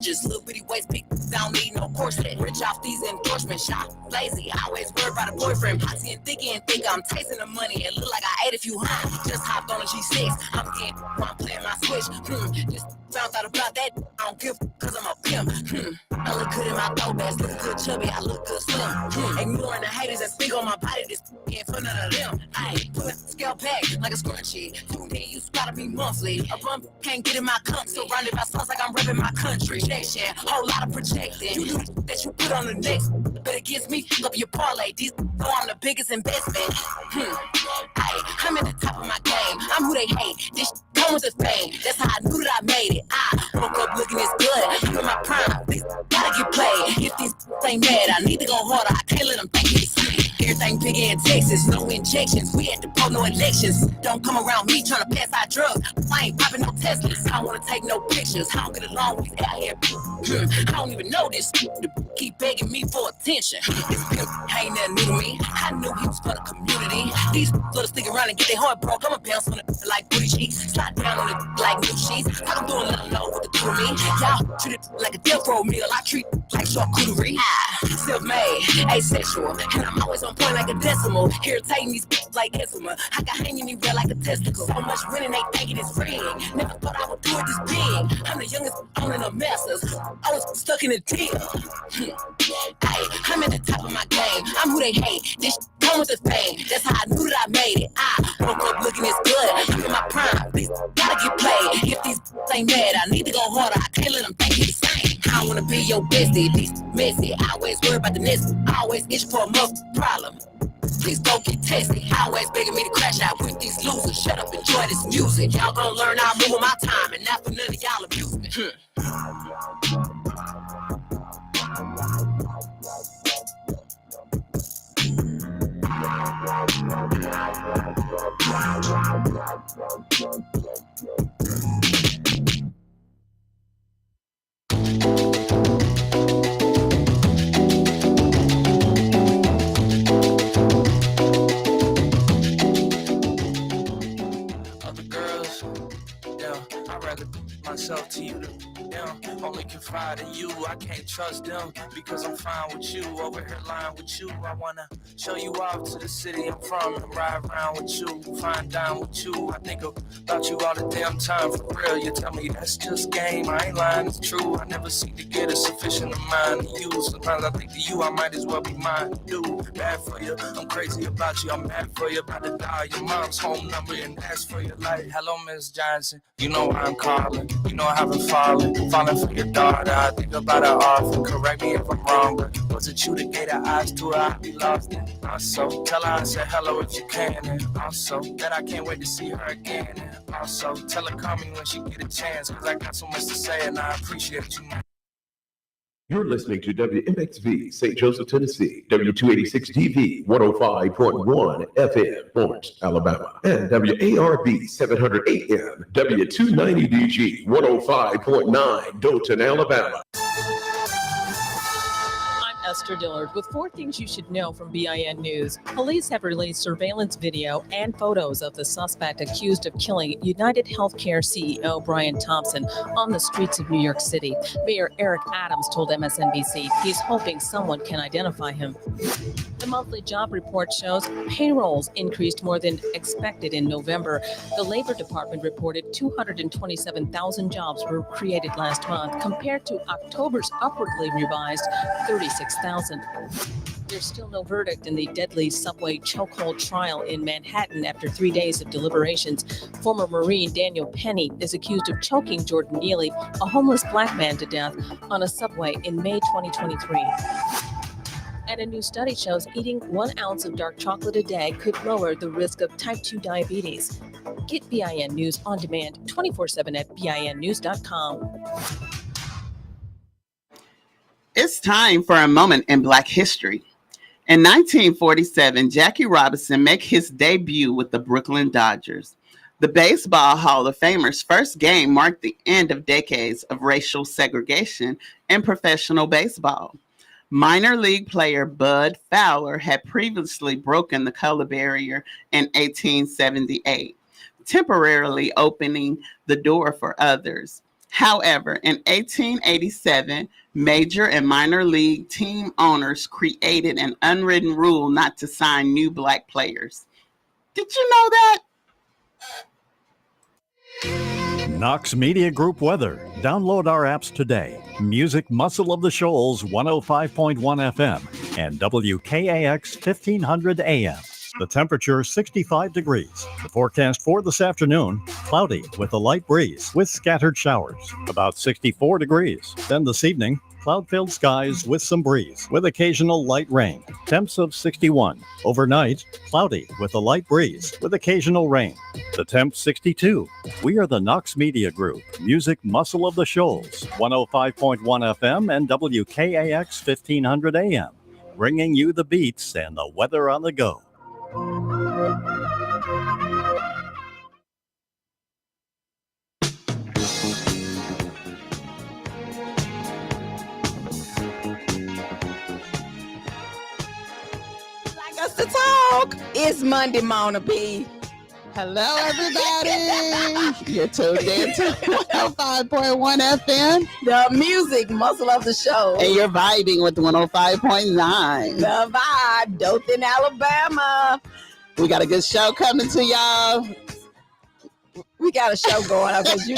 Just little bitty waist, big, don't need no corset. Rich off these endorsements, shop lazy. Always worried about a boyfriend. Poxy and thicky and think I'm tasting the money. It look like I ate a few Just hopped on a G6. I'm getting I'm playing my switch. Just found out about that. I don't give cause I'm a pimp. I look good in my throwbacks, look good chubby, I look good slim. Ignoring the haters that speak on my body, this ain't for none of them. I ain't put scale back like a scrunchie. Then you gotta be monthly. A bum can't get in my cup, surrounded by songs like I'm repping my country. Whole lot of projecting. You that you put on the next, but it gives me up your parlay. These know I'm the biggest investment. I'm at the top of my game. I'm who they hate. This come with the fame. That's how I knew that I made it. I woke up looking this good. I'm in my prime. These gotta get played. If these ain't mad, I need to go harder. I can't let them think it's everything big in Texas. No injections. We at the poll, no elections. Don't come around me trying to pass out drugs. I ain't popping no Teslas. I don't wanna take no pictures. I don't get along with these out here. I don't even know this. The keep begging me for attention. This pimp ain't nothing new to me. I knew he was for the community. These little stick around and get their heart broke. I'ma bounce on it like booty cheeks. Slide down on it like new sheets. I'm doing a little low with the do to me. Y'all treat it like a death row meal. I treat it like charcuterie. Self-made, asexual, and I'm always on point like a decimal. Irritating these like eczema. I got hanging me red like a testicle. So much winning, they thinking it's rigged. Never thought I would do it this big. I'm the youngest owning the masters. I was stuck in a deal. I'm at the top of my game. I'm who they hate. This come with the fame. That's how I knew that I made it. I woke up looking this good. I'm in my prime. These gotta get played. If these ain't mad, I need to go harder. I can't let them think it's the same. I don't wanna be your bestie. These messy. I always worry about the next. I always itch for a problem. Please don't get tested. Always begging me to crash out with these losers. Shut up, enjoy this music. Y'all gonna learn I move with my time, and not for none of y'all abuse me. Other girls, yeah, I'd rather myself to you. Only confide in you. I can't trust them because I'm fine with you. Over here lying with you. I wanna show you off to the city I'm from and ride around with you, fine dine with you. I think about you all the damn time for real. You tell me that's just game. I ain't lying, it's true. I never seem to get a sufficient amount of you. Sometimes I think to you I might as well be mine. Do bad for you. I'm crazy about you. I'm mad for you. About to dial your mom's home number and ask for your life. Hello, Miss Johnson. You know why I'm calling. You know I haven't fallen for your daughter. I think about her often. Correct me if I'm wrong, but was it you that gave her eyes to her? I'd be lost in. Also, tell her I said hello if you can, and also that I can't wait to see her again. And also, tell her call me when she get a chance, cause I got so much to say and I appreciate you. You're listening to WMXV, St. Joseph, Tennessee, W286 TV, 105.1 FM, Florence, Alabama, and WARB 700 AM, W290DG, 105.9 Dothan, Alabama. Esther Dillard with 4 things you should know from BIN News. Police have released surveillance video and photos of the suspect accused of killing United Healthcare CEO Brian Thompson on the streets of New York City. Mayor Eric Adams told MSNBC he's hoping someone can identify him. The monthly job report shows payrolls increased more than expected in November. The Labor Department reported 227,000 jobs were created last month compared to October's upwardly revised 36,000. There's still no verdict in the deadly subway chokehold trial in Manhattan after 3 days of deliberations. Former Marine Daniel Penny is accused of choking Jordan Neely, a homeless black man, to death on a subway in May 2023. And a new study shows eating 1 ounce of dark chocolate a day could lower the risk of type 2 diabetes. Get BIN News on demand 24/7 at BINnews.com. It's time for a moment in Black history. In 1947, Jackie Robinson made his debut with the Brooklyn Dodgers. The Baseball Hall of Famer's first game marked the end of decades of racial segregation in professional baseball. Minor league player Bud Fowler had previously broken the color barrier in 1878, temporarily opening the door for others. However, in 1887, major and minor league team owners created an unwritten rule not to sign new black players. Did you know that? Knox Media Group weather. Download our apps today. Music Muscle of the Shoals 105.1 FM and WKAX 1500 AM. The temperature 65 degrees. The forecast for this afternoon, cloudy with a light breeze with scattered showers, about 64 degrees. Then this evening, cloud-filled skies with some breeze with occasional light rain. Temps of 61. Overnight, cloudy with a light breeze with occasional rain. The temp 62. We are the Knox Media Group, Music Muscle of the Shoals, 105.1 FM and WKAX 1500 AM, bringing you the beats and the weather on the go. Us to talk. It's Monday, Mona B. Hello, everybody. You're tuned in to 105.1 FM. The music muscle of the show. And you're vibing with 105.9. The vibe, Dothan, Alabama. We got a good show coming to y'all. We got a show going on because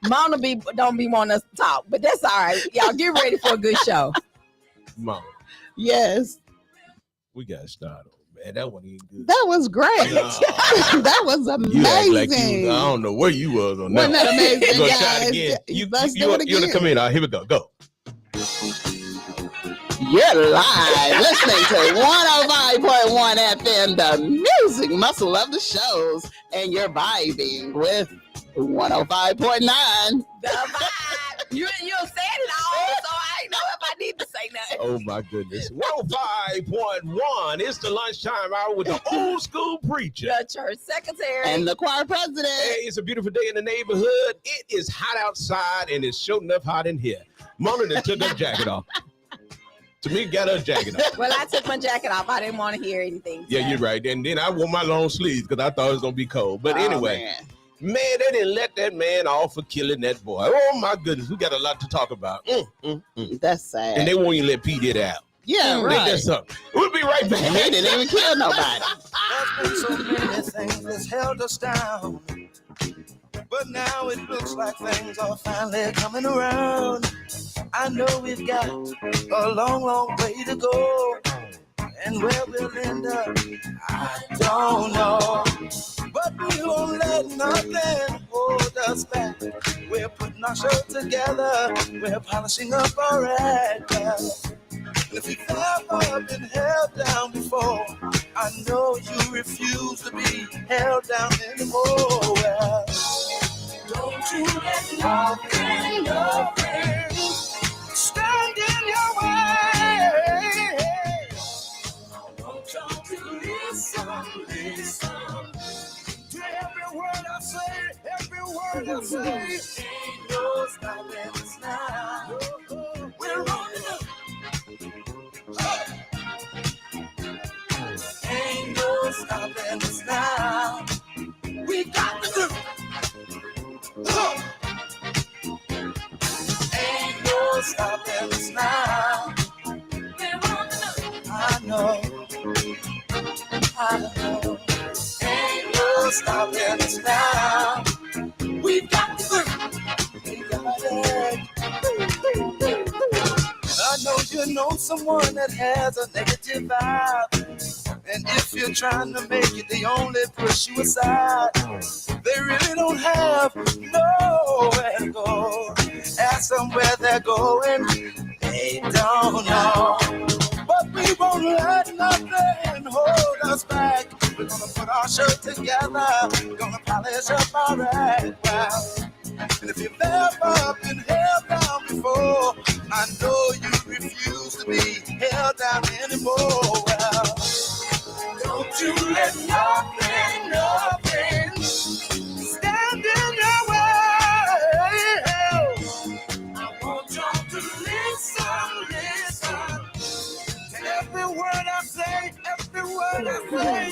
Mona B don't be wanting us to talk, but that's all right. Y'all get ready for a good show. Mom, Yes, we got started. Man, that one ain't good. that was great. That was You act amazing. like you, I don't know where you was on that. Wasn't that amazing, We're gonna try guys? it again. Let's do it You want to again. come in? All right, here we go. Go. You're live listening to 105.1 FM, the music muscle of the shows, and you're vibing with 105.9. The vibe. You said it all, so I ain't know if I need to say nothing. Oh my goodness. 105.1. It's the lunchtime hour with the old school preacher. The church secretary. And the choir president. Hey, it's a beautiful day in the neighborhood. It is hot outside and it's sure enough hot in here. Mona done took her jacket off. Tamika got her jacket off. Well, I took my jacket off. I didn't want to hear anything. Yeah, you're right. And then I wore my long sleeves because I thought it was going to be cold. But anyway. Man. Man, they didn't let that man off for killing that boy. Oh my goodness, we got a lot to talk about. That's sad. And they won't even let P get out. yeah, Ain't right. that something? We'll be right back. He didn't even kill nobody. There's been so many things that's held us down, but now it looks like things are finally coming around. I know we've got a long, long way to go, and where we'll end up, I don't know. But we won't let nothing hold us back. We're putting our show together. We're polishing up our act. If you've ever been held down before, I know you refuse to be held down anymore. Well, don't you let nothing stand in your way. I want y'all to listen. To every word I say, ain't no stopping us now. We're rolling up. Ain't no stopping us now. We got to do. Ain't no stopping us now. I know. Ain't no stopping us now. We got to do. We got it. I know you know someone that has a negative vibe, and if you're trying to make it, they only push you aside. They really don't have nowhere to go. Ask them where they're going, they don't know. But we won't let nothing hold us back. We're gonna put our show together. We're gonna polish up our act. Well, and if you've ever been held down before, I know you refuse to be held down anymore. Well, don't you let nothing stand in your way. I want y'all to listen to every word I say, every word I say.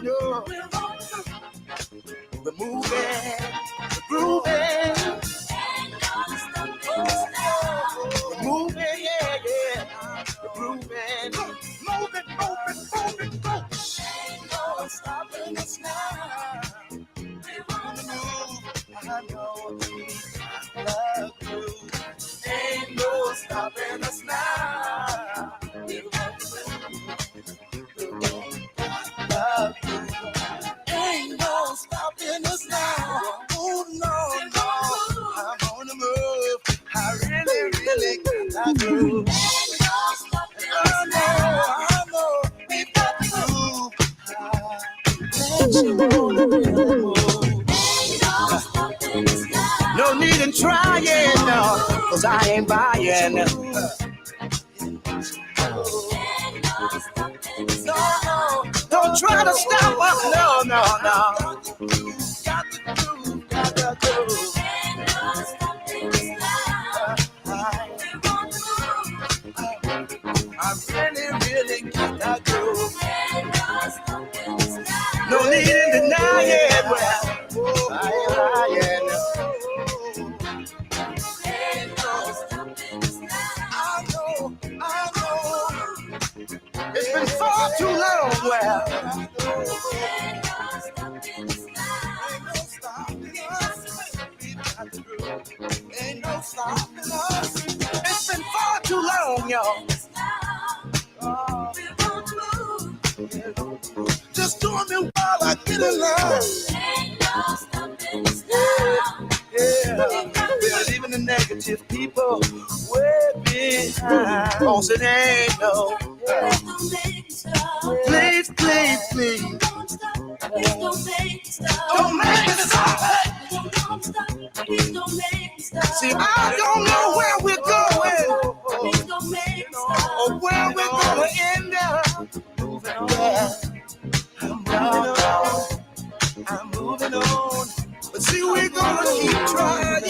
No. moving, grooving. Moving, yeah, yeah. Grooving, moving, moving, moving, moving. Ain't no stopping us now. We wanna move. I know we love you. Ain't no stopping us now. We wanna love you. Ain't no stopping us now. Oh no, no, I'm on the move. I really got to move. I know, we got to move. Let you on the move. No need in trying, no, 'cause I ain't buying. No, don't try to stop us. No, no, no. Got to do, got to do. I really got to do. No need in denying. Well, I ain't lying. I know. It's been far too long. Well, ain't no stopping us. It's been far too long, y'all. Just doing me while I get along. Yeah. We're leaving the negative people way behind. Cause it ain't no. Please, please, please. Don't make me stop. See, I don't know where we're going or where we're gonna end up. I'm moving on. But see, we're gonna keep trying.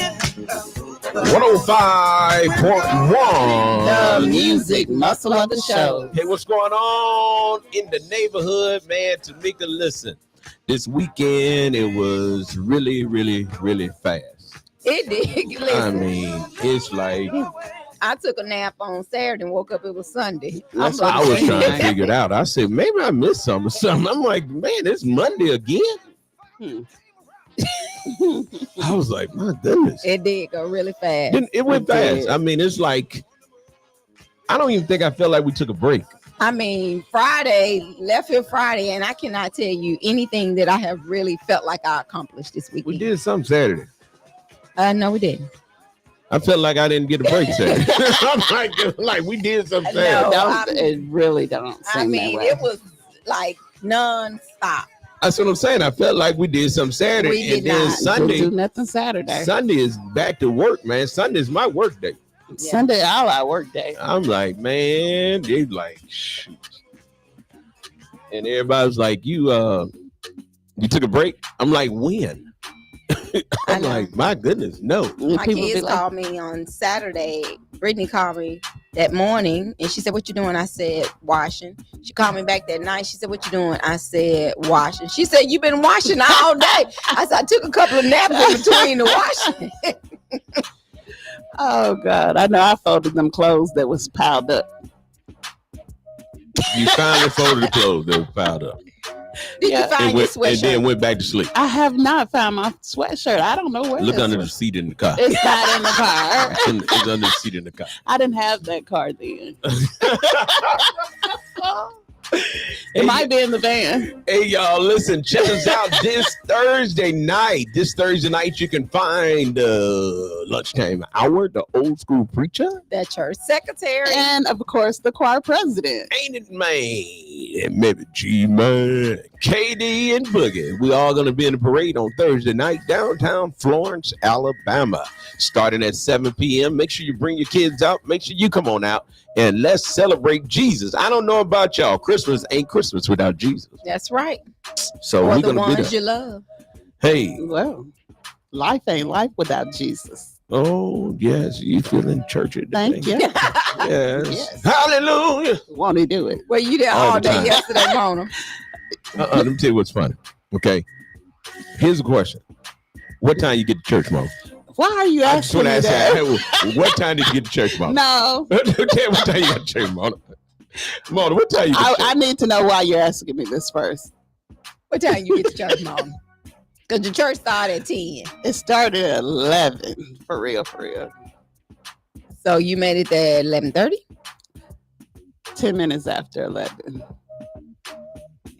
105.1. The music muscle of the show. Hey, what's going on in the neighborhood, man? Tamika, listen. This weekend, it was really, really, really fast. It did. Listen, I mean, it's like I took a nap on Saturday and woke up. It was Sunday. That's I was trying to figure it out. I said, maybe I missed something or something. I'm like, man, it's Monday again. I was like, my goodness. It did go really fast. Then it went fast. I mean, it's like, I don't even think I felt like we took a break. I mean, Friday, left here Friday, and I cannot tell you anything that I have really felt like I accomplished this weekend. We did something Saturday. No, we didn't. I felt like I didn't get a break Saturday. I'm like we did something Saturday. No, It really don't seem I mean, that way. it was like non-stop. That's what I'm saying. I felt like we did something Saturday. We did and then not. Sunday, Didn't do nothing Saturday. Sunday is back to work, man. Sunday's my work day. Yeah. Sunday, all our work day. I'm like, man, they like, shoot. And everybody's like, you took a break? I'm like, when? I'm like, my goodness, no. My People be kids like, called me on Saturday. Brittany called me that morning and she said, "What you doing?" I said, "Washing." She called me back that night. She said, "What you doing?" I said, "Washing." She said, "You've been washing all day." I said, "I took a couple of naps in between the washing." oh God, I know I folded them clothes that was piled up. You finally folded the clothes that were piled up. Did Yeah. you find your And sweatshirt? then went back to sleep. I have not found my sweatshirt. I don't know where Look it under is. the seat in the car. It's not in the car. It's under the seat in the car. I didn't have that car then. It Hey, might be in the van. Hey, y'all, listen, check us out this Thursday night. This Thursday night, you can find Lunchtime Hour, the old school preacher. That church secretary. And of course, the choir president. Ain't it, man? And maybe G-Man, KD, and Boogie. We all going to be in the parade on Thursday night, downtown Florence, Alabama, starting at 7 p.m. Make sure you bring your kids out. Make sure you come on out, and let's celebrate Jesus. I don't know about y'all. Christmas ain't Christmas without Jesus. That's right. So Or we're the going to be ones there. you love. Hey, Well, life ain't life without Jesus. oh, yes, you feeling churchy today. Thank you. Yes. Yes. Hallelujah. Won't he do it? Well, you there All all the day time. yesterday, Mona. Let me tell you what's funny. Okay. Here's a question. What time you get to church, Mona? Why are you I just asking want to me ask that? you, what time did you get to church, Mona? No, What time you got to church, Mona? Mona, what time you get to church? I need to know why you're asking me this first. What time you get to church, Mom? Because the church started at 10. It started at 11, for real, for real. So you made it there at 11:30? 10 minutes after 11.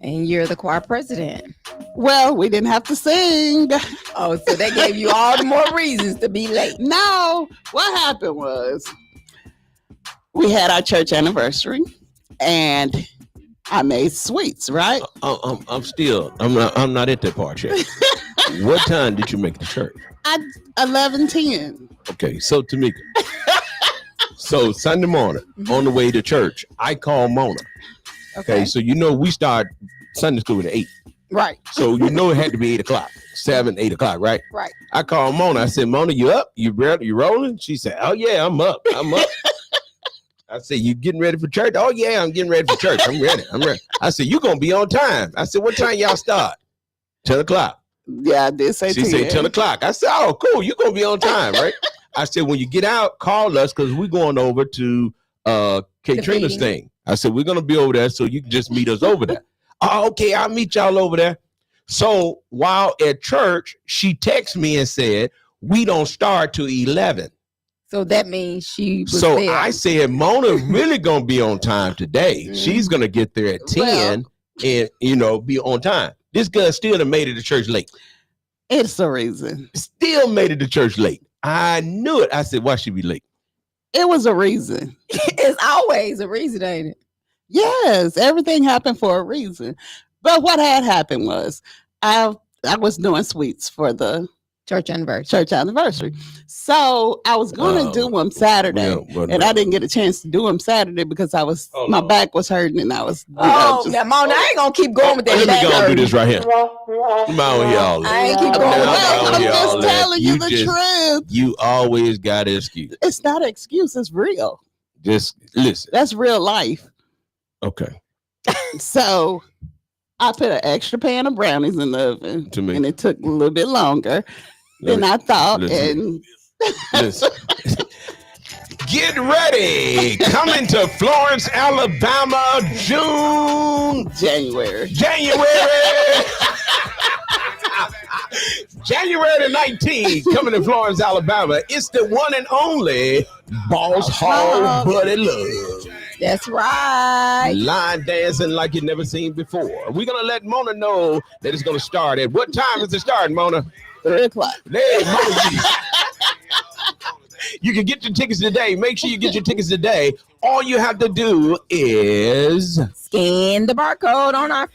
And you're the choir president. Well, we didn't have to sing. Oh, so they gave you all the more reasons to be late. No, what happened was we had our church anniversary and I made sweets, right? I'm not at that part yet. What time did you make it to church? 11:10. Okay, so Tamika. So Sunday morning on the way to church, I call Mona. Okay, so you know we start Sunday school at 8. Right. So you know it had to be 8 o'clock, 7, 8 o'clock, right? Right. I called Mona. I said, Mona, you up? You rolling? She said, oh yeah, I'm up. I said, you getting ready for church? Oh yeah, I'm getting ready for church. I'm ready. I said, you gonna be on time. I said, what time y'all start? 10 o'clock. Yeah, I did say She 10. said 10 o'clock. I said, oh, cool. You're going to be on time, right? I said, when you get out, call us because we're going over to Katrina's thing. I said, we're going to be over there, so you can just meet us over there. Oh, okay, I'll meet y'all over there. So while at church, she texted me and said, we don't start till 11. So that means she was So there. I said, Mona really going to be on time today. She's going to get there at 10 and, be on time. This girl still done made it to church late. It's a reason. Still made it to church late. I knew it. I said, why she be late? It was a reason. It's always a reason, ain't it? Yes, everything happened for a reason. But what had happened was I was doing sweets for the Church anniversary. So I was going to do them Saturday, and I didn't get a chance to do them Saturday because my back was hurting and I was. Now, Mona, I ain't gonna keep going with that. Let me go and do this right here. Come on, y'all. I ain't keep going with that. I'm just telling you the truth. You always got an excuse. It's not an excuse. It's real. Just listen. That's real life. Okay. So I put an extra pan of brownies in the oven, and it took a little bit longer than I thought. Listen. Get ready. Coming to Florence, Alabama, January. January the 19th, coming to Florence, Alabama. It's the one and only Boss Hog Buddy Love. That's right. Line dancing like you've never seen before. We're going to let Mona know that it's going to start at what time is it starting, Mona? 3 o'clock. Hey, Mona. You can get your tickets today. Make sure you get your tickets today. All you have to do is scan the barcode on our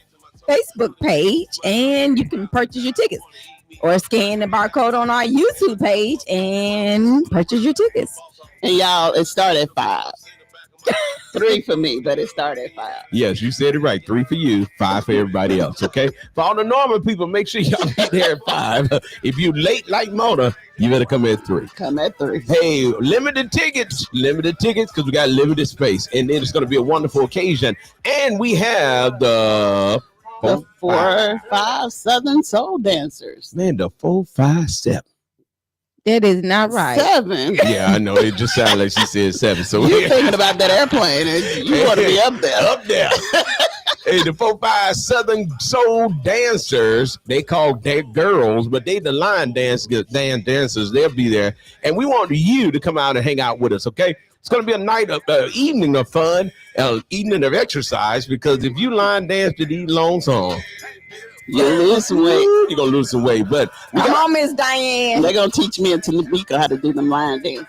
Facebook page and you can purchase your tickets. Or scan the barcode on our YouTube page and purchase your tickets. And y'all, it started at 5. 3 for me, but it started at 5. Yes, you said it right. 3 for you, 5 for everybody else. Okay. For all the normal people, make sure y'all be there at 5. If you late like Mona, you better come at 3. Come at 3. Hey, limited tickets because we got limited space, and then it's going to be a wonderful occasion. And we have the 4-5 Southern Soul Dancers. Man, the 4-5-7. That is not right. 7. Yeah, I know. It just sounded like she said 7. So you're thinking about that airplane, and you want to be up there. Up there. Hey, the 4-5 Southern Soul Dancers, they call their girls, but they the line dancers. They'll be there. And we want you to come out and hang out with us, okay? It's going to be a night of evening of fun, evening of exercise, because if you line dance to these long songs, you lose some weight. You're going to lose some weight. But come on, Miss Diane. They're going to teach me and Tamika how to do them line dance.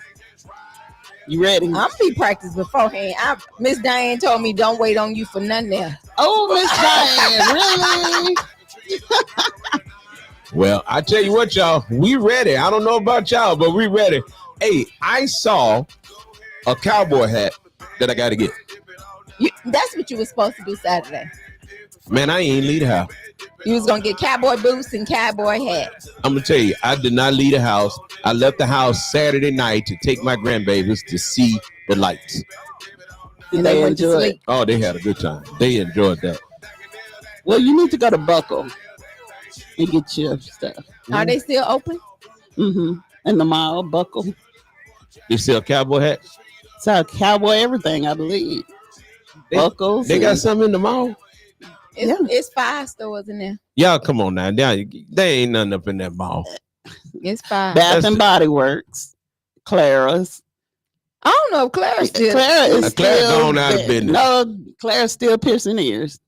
You ready? I'm be practiced beforehand. Miss Diane told me don't wait on you for nothing there. Oh, Miss Diane, really? Well, I tell you what, y'all, we ready. I don't know about y'all, but we ready. Hey, I saw a cowboy hat that I got to get. That's what you were supposed to do Saturday. Man, I ain't leave the house. You was going to get cowboy boots and cowboy hats. I'm going to tell you, I did not leave the house. I left the house Saturday night to take my grandbabies to see the lights. And they went to sleep. Oh, they had a good time. They enjoyed that. Well, you need to go to Buckle. and get your stuff. Are they still open? Mm-hmm. In the mall, Buckle. You sell cowboy hats? So cowboy everything, I believe. Buckles. They got something in the mall? It's 5 stores in there. Y'all, come on now. There ain't nothing up in that mall. It's 5. Bath and Body Works, Clara's. I don't know if Clara's still. Clara is Clara's still gone out of business. No, Clara's still piercing ears.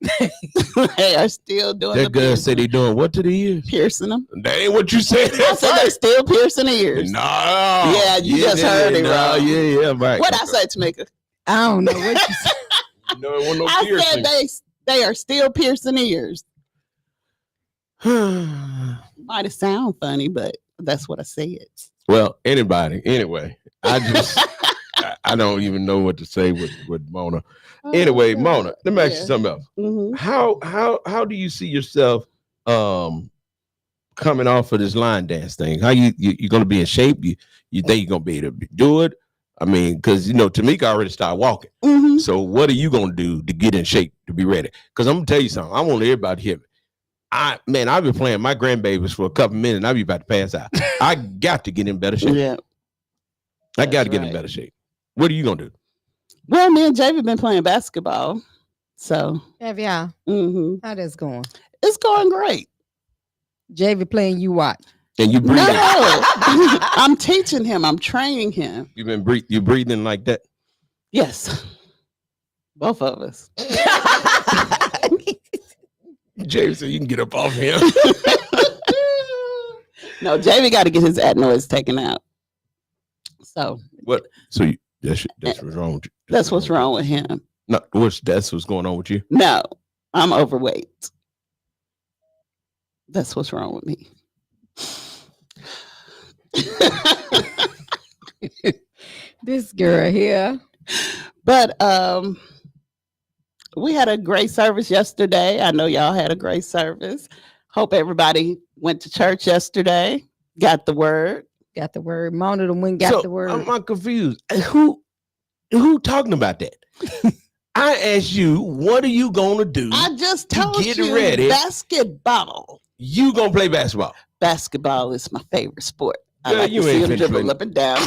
They are still doing. That girl said they doing what to the ears? Piercing them. That ain't what you said. I said they're still piercing ears. No. Yeah, you just heard it wrong. Yeah, right. What I say, Tamika? I don't know what you said. No, it wasn't no I piercing. said they are still piercing ears. Might have sound funny, but that's what I said. Well, anybody. Anyway, I don't even know what to say with Mona. Anyway, Mona, let me ask you something else. Mm-hmm. How do you see yourself coming off of this line dance thing? How you gonna be in shape? You think you're gonna be able to do it? I mean, because Tamika already started walking. Mm-hmm. So what are you gonna do to get in shape to be ready? Because I'm gonna tell you something. I want everybody to hear me. I've been playing my grandbabies for a couple minutes and I'll be about to pass out. I got to get in better shape. Yeah. I got to get right. in better shape. What are you gonna do? Well, me and Javy been playing basketball. So Have y'all? mm-hmm. How that's going? It's going great. Javy playing you what? And you breathing? No, I'm teaching him. I'm training him. You breathing like that? Yes. Both of us. James said you can get up off him. No, Javy got to get his adenoids taken out. So What? So that's what's wrong with you. that's what's wrong with him. No, that's what's going on with you. No, I'm overweight. That's what's wrong with me. This girl here. But we had a great service yesterday. I know y'all had a great service. Hope everybody went to church yesterday. Got the word. Got the word. Mona the one got the word. I'm confused. Who talking about that? I asked you, what are you gonna do? I just told get you ready. basketball. You gonna play basketball? Basketball is my favorite sport. I Girl, like you to see ain't him finna dribble play. up and down.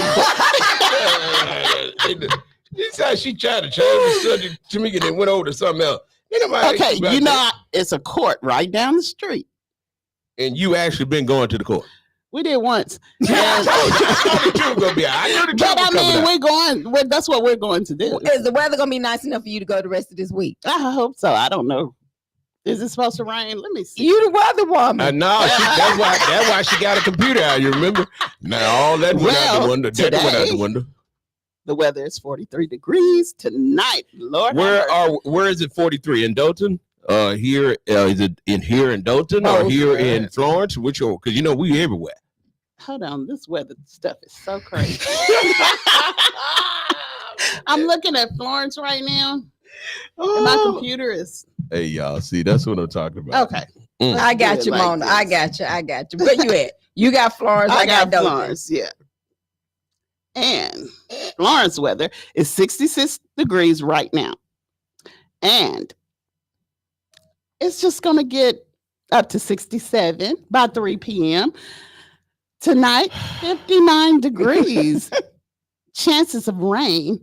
This how she tried to change the subject to me and then went over to something else. Ain't nobody Okay, about you know that. it's a court right down the street. And you actually been going to the court. We did once. I knew the truth gonna be out. I knew the truth But I was coming mean, out. we're going. That's what we're going to do. Is the weather gonna be nice enough for you to go the rest of this week? I hope so. I don't know. Is it supposed to rain? Let me see. You the weather woman. No, that's why she got a computer out. You remember? Now all that went out the Well, window. That went out the today- window. The weather is 43 degrees tonight. Lord, have mercy. Where is it? 43 in Dothan? Here is it here in Dothan or Both, here right. in Florence? Which one? Because we everywhere. Hold on, this weather stuff is so crazy. I'm looking at Florence right now. And my computer is Hey y'all, see that's what I'm talking about. okay. I got Good you, like Mona. I this. got you. I got you. Where you at? You got Florence. I got Dothan. Florence, yeah. And Florence weather is 66 degrees right now. And it's just going to get up to 67 by 3 p.m. Tonight, 59 degrees. Chances of rain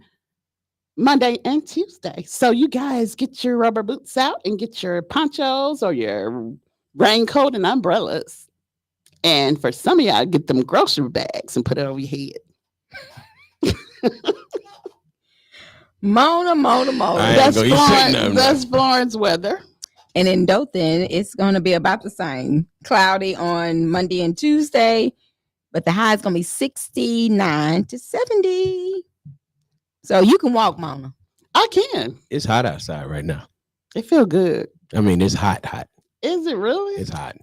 Monday and Tuesday. So you guys get your rubber boots out and get your ponchos or your raincoat and umbrellas. And for some of y'all, get them grocery bags and put it over your head. Mona. I ain't That's gonna eat shit now, Florence, Florence weather. And in Dothan, it's going to be about the same. Cloudy on Monday and Tuesday, but the high is going to be 69 to 70. So you can walk, Mona. I can. It's hot outside right now. It feel good. I mean, it's hot. Is it really? It's hot.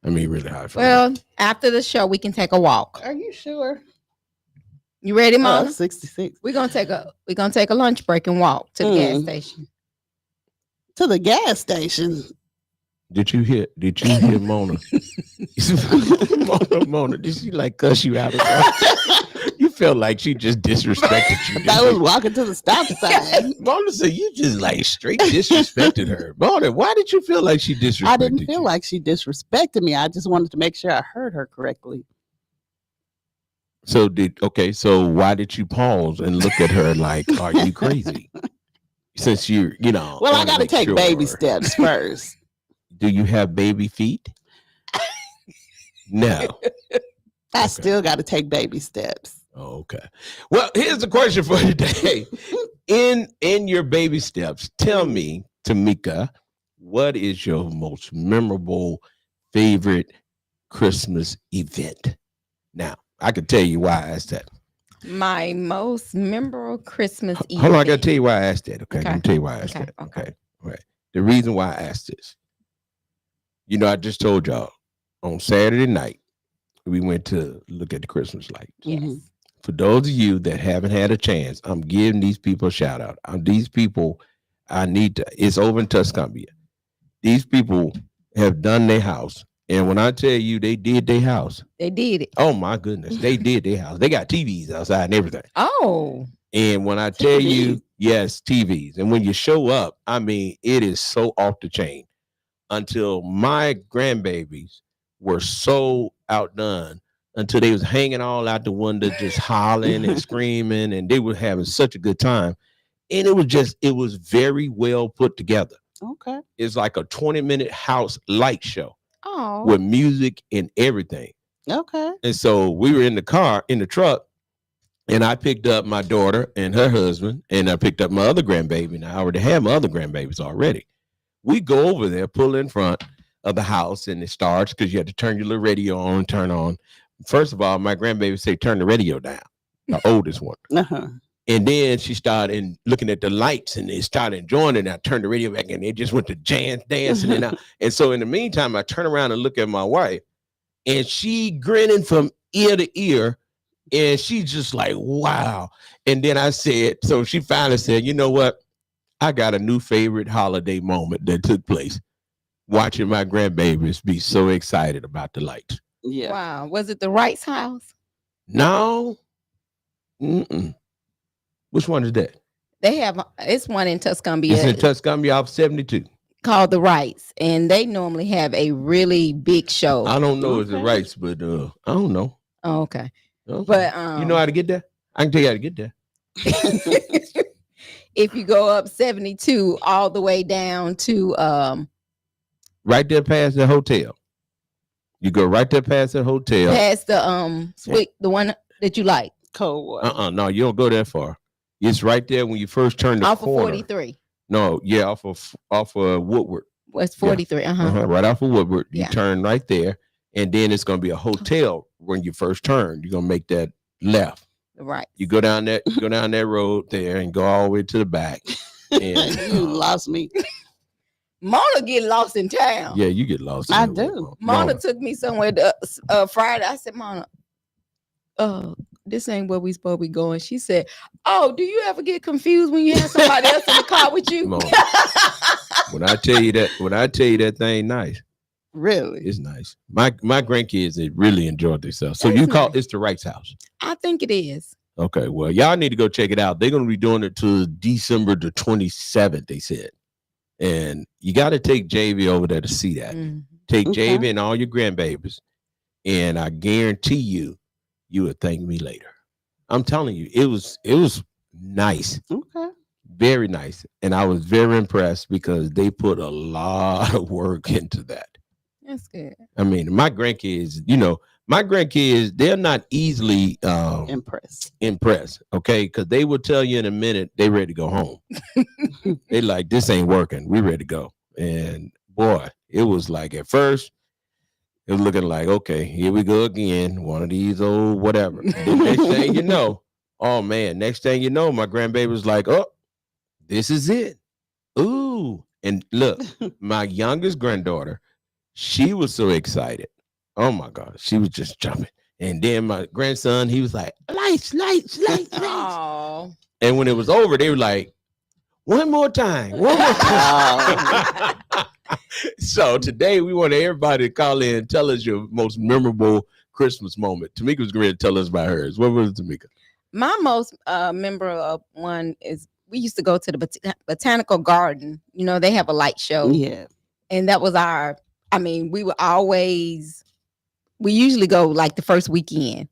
I mean, really hot. Well, after the show, we can take a walk. Are you sure? You ready, Mona? 66. We're gonna take a lunch break and walk to the gas station. To the gas station. Did you hear Mona? Mona, did she like cuss you out? You felt like she just disrespected you. I was walking to the stop sign. Mona said you just like straight disrespected her. Mona, why did you feel like she disrespected I didn't feel you? like she disrespected me. I just wanted to make sure I heard her correctly. So why did you pause and look at her like, are you crazy? Since you know. Well, I wanna got to make take sure. baby steps first. Do you have baby feet? No. I still got to take baby steps. Oh, okay. Well, here's the question for today. In your baby steps, tell me, Tamika, what is your most memorable, favorite Christmas event? Now, I can tell you why I asked that. My most memorable Christmas event. Hold on, I gotta tell you why I asked that. Okay, Okay. I'm tell you why I asked Okay, that. okay. Okay, right. The reason why I asked this, I just told y'all on Saturday night we went to look at the Christmas lights. Yes. Mhm. For those of you that haven't had a chance, I'm giving these people a shout out. These people, it's over in Tuscumbia. These people have done their house. And when I tell you they did their house, They did it. oh my goodness, they did their house. They got TVs outside and everything. Oh. And when I tell you, TVs. yes, TVs. And when you show up, I mean, it is so off the chain until my grandbabies were so outdone until they was hanging all out the window, just hollering and screaming. And they were having such a good time. And it was very well put together. Okay. It's like a 20-minute house light show Oh. with music and everything. Okay. And so we were in the truck, and I picked up my daughter and her husband, and I picked up my other grandbaby. And I already had my other grandbabies already. We go over there, pull in front of the house, and it starts because you had to turn your little radio on and turn on. First of all, my grandbaby say, turn the radio down, the oldest one. Uh-huh. And then she started looking at the lights, and they started enjoying it. And I turned the radio back, and they just went to dancing. And so in the meantime, I turn around and look at my wife, and she grinning from ear to ear. And she's just like, wow. And then I said, so she finally said, you know what? I got a new favorite holiday moment that took place. Watching my grandbabies be so excited about the lights. Yeah. Wow. Was it the Wright's house? No. Mm-mm. Which one is that? They have it's one in Tuscumbia It's in Tuscumbia off 72. called the Wrights, and they normally have a really big show. I don't know if it's Okay. rights, but I don't know. Oh, okay. Okay. But you know how to get there? I can tell you how to get there. if you go up 72 all the way down to Right there past the hotel. You go right there past the hotel. past the sweet the one that you like Cold water. No, you don't go that far. It's right there when you first turn the off of corner. 43. No, yeah, off of Woodward. West 43. Uh-huh. Right off of Woodward. You Yeah. turn right there, and then it's gonna be a hotel when you first turn. You're gonna make that left. Right. You go down that road there and go all the way to the back. And You lost me. Mona get lost in town. yeah, you get lost. in I that do. road. Mona took me somewhere Friday. I said, Mona, this ain't where we supposed to be going. She said, oh, do you ever get confused when you have somebody else in the car with you? Mona. When I tell you that thing nice, Really? it's nice. My grandkids, they really enjoyed themselves. So That's you call nice. it's the Wright's house. I think it is. Okay, well, y'all need to go check it out. They're gonna be doing it till December the 27th, they said. And you got to take JV over there to see that. Mhm. Take Okay. JV and all your grandbabies, and I guarantee you would thank me later. I'm telling you, it was nice, Okay. very nice, and I was very impressed because they put a lot of work into that. That's good. I mean, my grandkids, they're not easily impressed, okay? Because they will tell you in a minute they ready to go home. They like, this ain't working. We ready to go. And boy, it was like at first, it was looking like, okay, here we go again. One of these old whatever. The next thing you know, oh man, next thing you know, my grandbaby was like, oh, this is it. Ooh. And look, my youngest granddaughter, she was so excited. Oh my God, she was just jumping. And then my grandson, he was like, lights. Oh. And when it was over, they were like, one more time. So today we want everybody to call in and tell us your most memorable Christmas moment. Tamika was going to tell us about hers. What was it, Tamika? My most memorable one is we used to go to the botanical garden. You know, they have a light show. Yeah. And that was we usually go like the first weekend.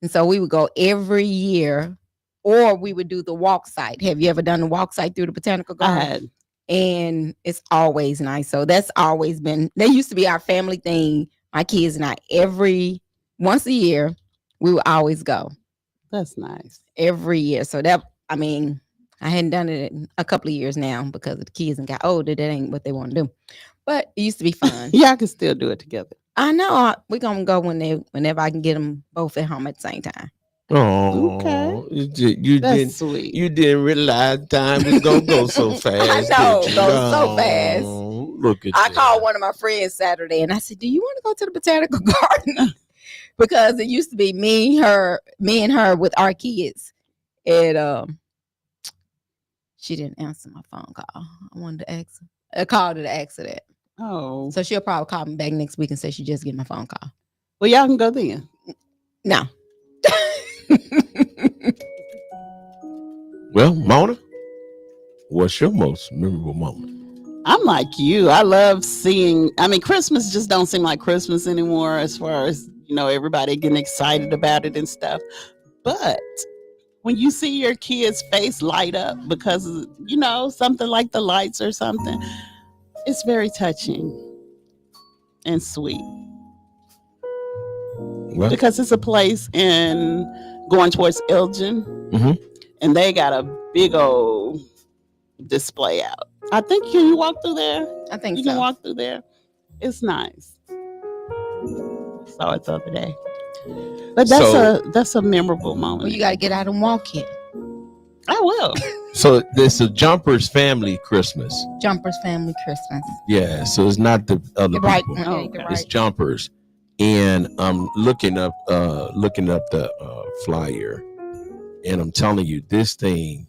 And so we would go every year, or we would do the walk site. Have you ever done the walk site through the botanical I garden? had. And it's always nice. So that's always been, that used to be our family thing. My kids and I, once a year, we would always go That's nice. every year. So that, I hadn't done it in a couple of years now because the kids and got older. That ain't what they want to do. But it used to be fun. Yeah, I can still do it together. I know. We're going to go whenever I can get them both at home at the same time. Oh, Okay. You That's didn't. sweet. You didn't realize time was gonna go so fast. I know, did you? goes so fast. Oh, look at I you. called one of my friends Saturday and I said, do you want to go to the botanical garden? Because it used to be me and her with our kids. And she didn't answer my phone call. I wanted to ask her. I called her to ask her that. Oh. So she'll probably call me back next week and say she just get my phone call. Well, y'all can go then. No. Well, Mona, what's your most memorable moment? I'm like you. I love seeing, Christmas just don't seem like Christmas anymore as far as, everybody getting excited about it and stuff. But when you see your kid's face light up because of, something like the lights or something, it's very touching and sweet. Well, Because it's a place in going towards Elgin, and they got a big old display out. I think, can you walk through there? I think You so. can walk through there. It's nice. Saw it the other day. But that's a memorable moment. Well, you got to get out and walk it. I will. so this is Jumpers Family Christmas. Jumpers Family Christmas. Yeah, so it's not the other You're right. people. Okay, Okay. you're It's right. Jumpers, and I'm looking up the flyer, and I'm telling you, this thing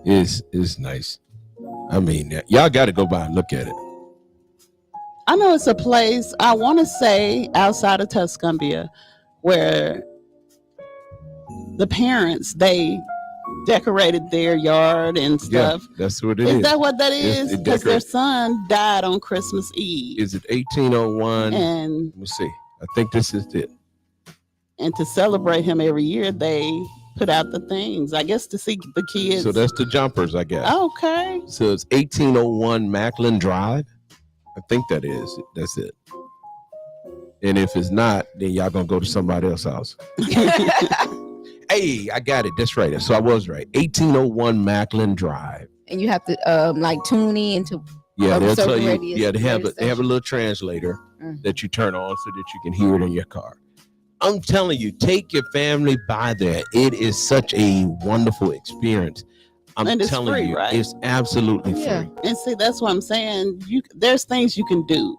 is nice. I mean, y'all got to go by and look at it. I know it's a place, I want to say, outside of Tuscumbia, where the parents, they decorated their yard and Yeah, stuff. that's what it Is is. that what that Yes, is? it Because their decorate- son died on Christmas Eve. Is it 1801? And Let me see. I think this is it. to celebrate him every year, they put out the things, I guess, to see the kids. So that's the Jumpers, I guess. Okay. So it's 1801 Macklin Drive. I think that's it. And if it's not, then y'all gonna go to somebody else's house. Hey, I got it. That's right. So I was right. 1801 Macklin Drive. And you have to tune in to Yeah, they'll certain tell you. radius- Yeah, they have radio a station. little translator Mm. that you turn on so that you can hear it in your car. I'm telling you, take your family by there. It is such a wonderful experience. I'm And it's telling free, you, right? it's absolutely Yeah. free. And see, that's what I'm saying. There's things you can do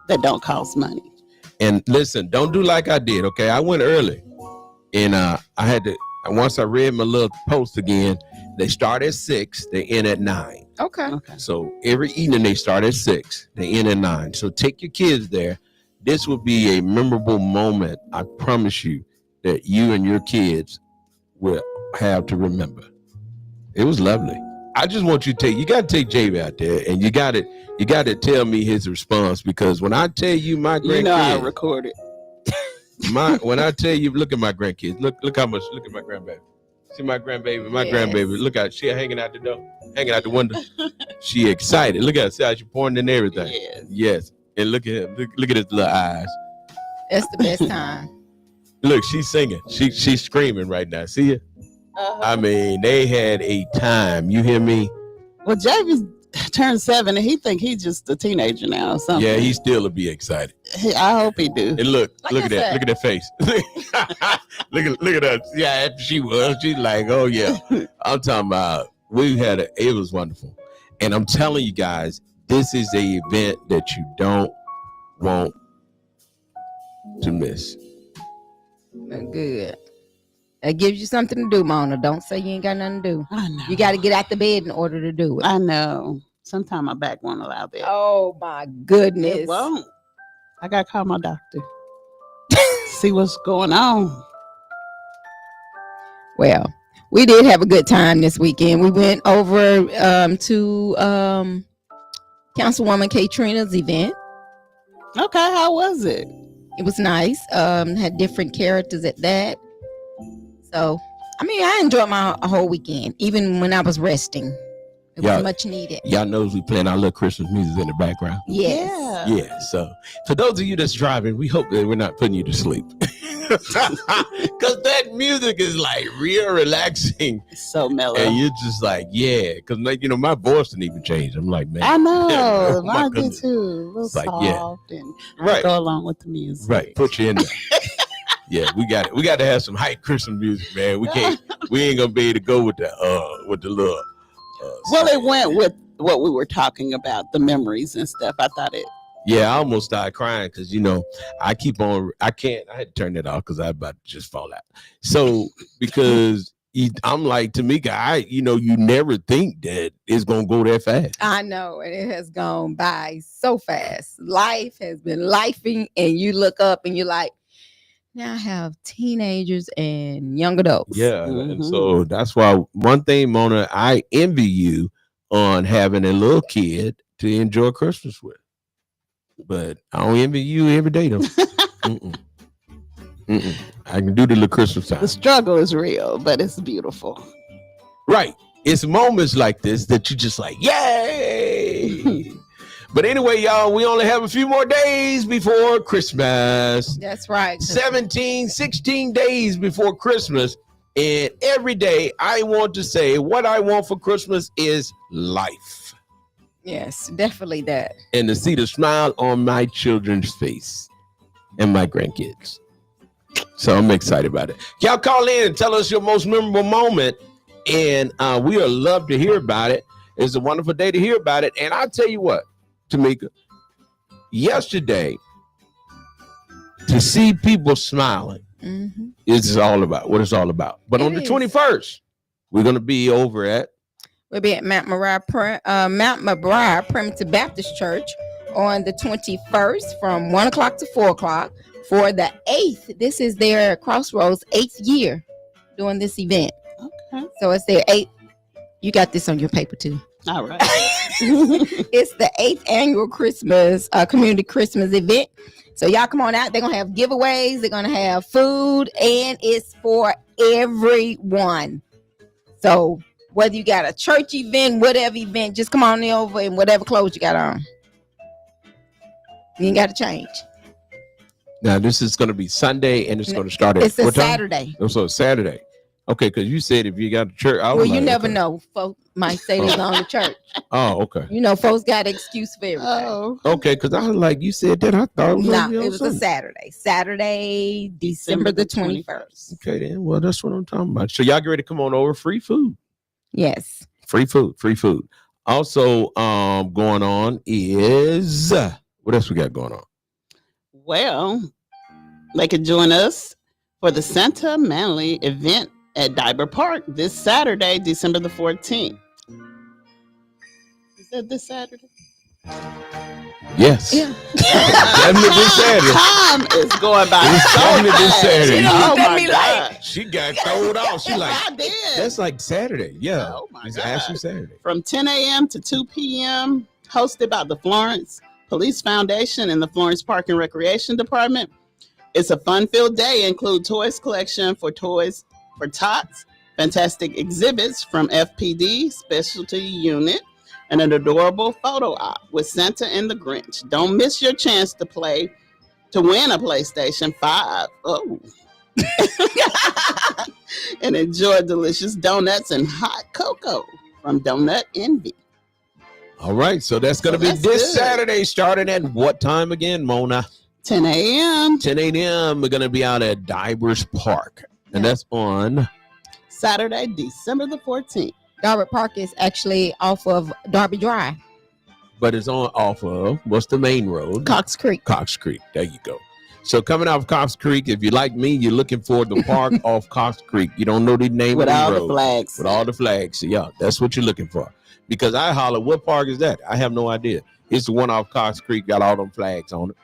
that don't cost money. And listen, don't do like I did. Okay, I went early, and I had to. Once I read my little post again, they start at 6, they end at 9. Okay. Okay. So every evening they start at 6, they end at 9. So take your kids there. This will be a memorable moment. I promise you that you and your kids will have to remember. It was lovely. I just want you to you got to take Jay out there, and you got to tell me his response, because when I tell you my grandkids, You know I recorded. when I tell you, look at my grandkids, look at my grandbaby. See my grandbaby, Yes. grandbaby. Look at she hanging out the door, hanging out the window. She excited. Look at her, see how she pointing and everything. Yes. Yes, and look at him. Look at his little eyes. That's the best time. Look, she's singing. She's screaming right now. See it? I mean, they had a time. You hear me? Well, Javis turned 7 and he think he's just a teenager now or something. Yeah, he still will be excited. I hope he do. And look Like at I that. said. Look at that face. look at her. Yeah, she was. She's like, oh yeah. I'm talking about. It was wonderful, and I'm telling you guys, this is a event that you don't want to miss. Good. That gives you something to do, Mona. Don't say you ain't got nothing to do. I know. You got to get out the bed in order to do it. I know. Sometimes my back won't allow that. Oh my goodness. It won't. I got to call my doctor. See what's going on. Well, we did have a good time this weekend. We went over to Councilwoman Katrina's event. Okay, how was it? It was nice. Had different characters at that. So, I mean, I enjoyed my whole weekend, even when I was resting. It Yeah. was much needed. Y'all knows we playing our little Christmas music in the background. Yes. Yeah, so for those of you that's driving, we hope that we're not putting you to sleep. Because that music is like real relaxing. So mellow. And you're just like, yeah. Because, like, my voice didn't even change. I'm like, man. I know. Oh my Mine did goodness. too. A little It's like, soft and Right. go along with the music. Right. Put you in there. Yeah, we got it. We got to have some hype Christmas music, man. We ain't going to be able to go with the little. Well, it went with what we were talking about, the memories and stuff. I thought it. Yeah, I almost started crying because I had to turn it off because I about to just fall out. So because I'm like, Tamika, you never think that it's gonna go that fast. I know, and it has gone by so fast. Life has been lifing, and you look up and you're like, now I have teenagers and young adults. Yeah, and so that's why one thing, Mona, I envy you on having a little kid to enjoy Christmas with. But I don't envy you every day though. Mm-mm. Mm-mm. I can do the little Christmas time. The struggle is real, but it's beautiful. Right. It's moments like this that you just like, yay. But anyway, y'all, we only have a few more days before Christmas. That's right. 16 days before Christmas. And every day I want to say what I want for Christmas is life. Yes, definitely that. And to see the smile on my children's face and my grandkids. So I'm excited about it. Y'all call in and tell us your most memorable moment. And we would love to hear about it. It's a wonderful day to hear about it. And I'll tell you what, Tamika, yesterday, to see people smiling is all about what it's all about. But on the 21st, we're going to be over at We'll be at Mount Moriah Primitive Baptist Church on the 21st from 1 o'clock to 4 o'clock for the 8th. This is their Crossroads 8th year doing this event. Okay. So it's their 8th. You got this on your paper too. All right. It's the 8th annual Christmas community Christmas event. So y'all come on out. They're going to have giveaways. They're going to have food, and it's for everyone. So whether you got a church event, whatever event, just come on over in whatever clothes you got on. You ain't got to change. Now, this is going to be Sunday, and it's going to start at It's a what time? Saturday. Oh, so it's Saturday. Okay, because you said if you got a church. Well, you never know. Folks might say they're going to church. Oh, okay. Folks got an excuse for everything. Oh, Okay, because I was like, you said that. I thought it was No, gonna be on it was a Sunday. Saturday. Saturday, December the 21st. Okay, then. Well, that's what I'm talking about. So y'all get ready to come on over. Free food. Yes. Free food. Free food. Also, going on is what else we got going on? well, they can join us for the Santa Manley event at Diber Park this Saturday, December the 14th. Is that this Saturday? Yes. Yeah. Definitely this Saturday. Time is going by It's so definitely this fast. Saturday. She done Oh looked at my me God. She got thrown off. She like, I did. that's like Saturday. Yeah. Oh my It's God. actually Saturday. From 10 a.m. to 2 p.m., hosted by the Florence Police Foundation and the Florence Park and Recreation Department. It's a fun-filled day. Include toys collection for toys for tots, fantastic exhibits from FPD Specialty Unit, and an adorable photo op with Santa and the Grinch. Don't miss your chance to win a PlayStation 5. Oh. And enjoy delicious donuts and hot cocoa from Donut Envy. All right. So that's going to be that's this good. Saturday, starting at what time again, Mona? 10 a.m. 10 a.m. We're going to be out at Divers Park. And that's on. Saturday, December the 14th. Darby Park is actually off of Darby Drive, But it's on off of what's the main road? Cox Creek. Cox Creek. There you go. So coming off Cox Creek, if you're like me, you're looking for the park off Cox Creek. You don't know the name With of the all road. the flags. With all the flags. So, yeah, that's what you're looking for. Because I holler, what park is that? I have no idea. It's the one off Cox Creek, got all them flags on it.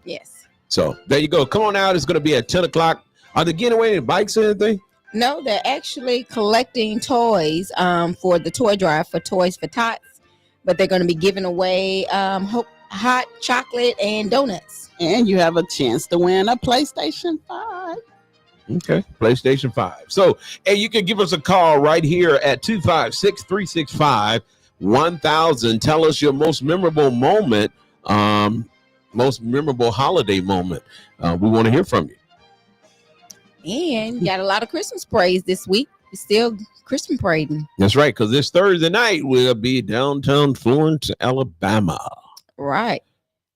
Yes. So there you go. Come on out. It's going to be at 10 o'clock. Are they getting away any bikes or anything? No, they're actually collecting toys for the toy drive for Toys for Tots, but they're going to be giving away hot chocolate and donuts. And you have a chance to win a PlayStation 5. Okay, PlayStation 5. So, and you can give us a call right here at 256-365-1000. Tell us your most memorable moment, most memorable holiday moment. We want to hear from you. And got a lot of Christmas parades this week. We're still Christmas parading. That's right, because this Thursday night we'll be downtown Florence, Alabama. Right.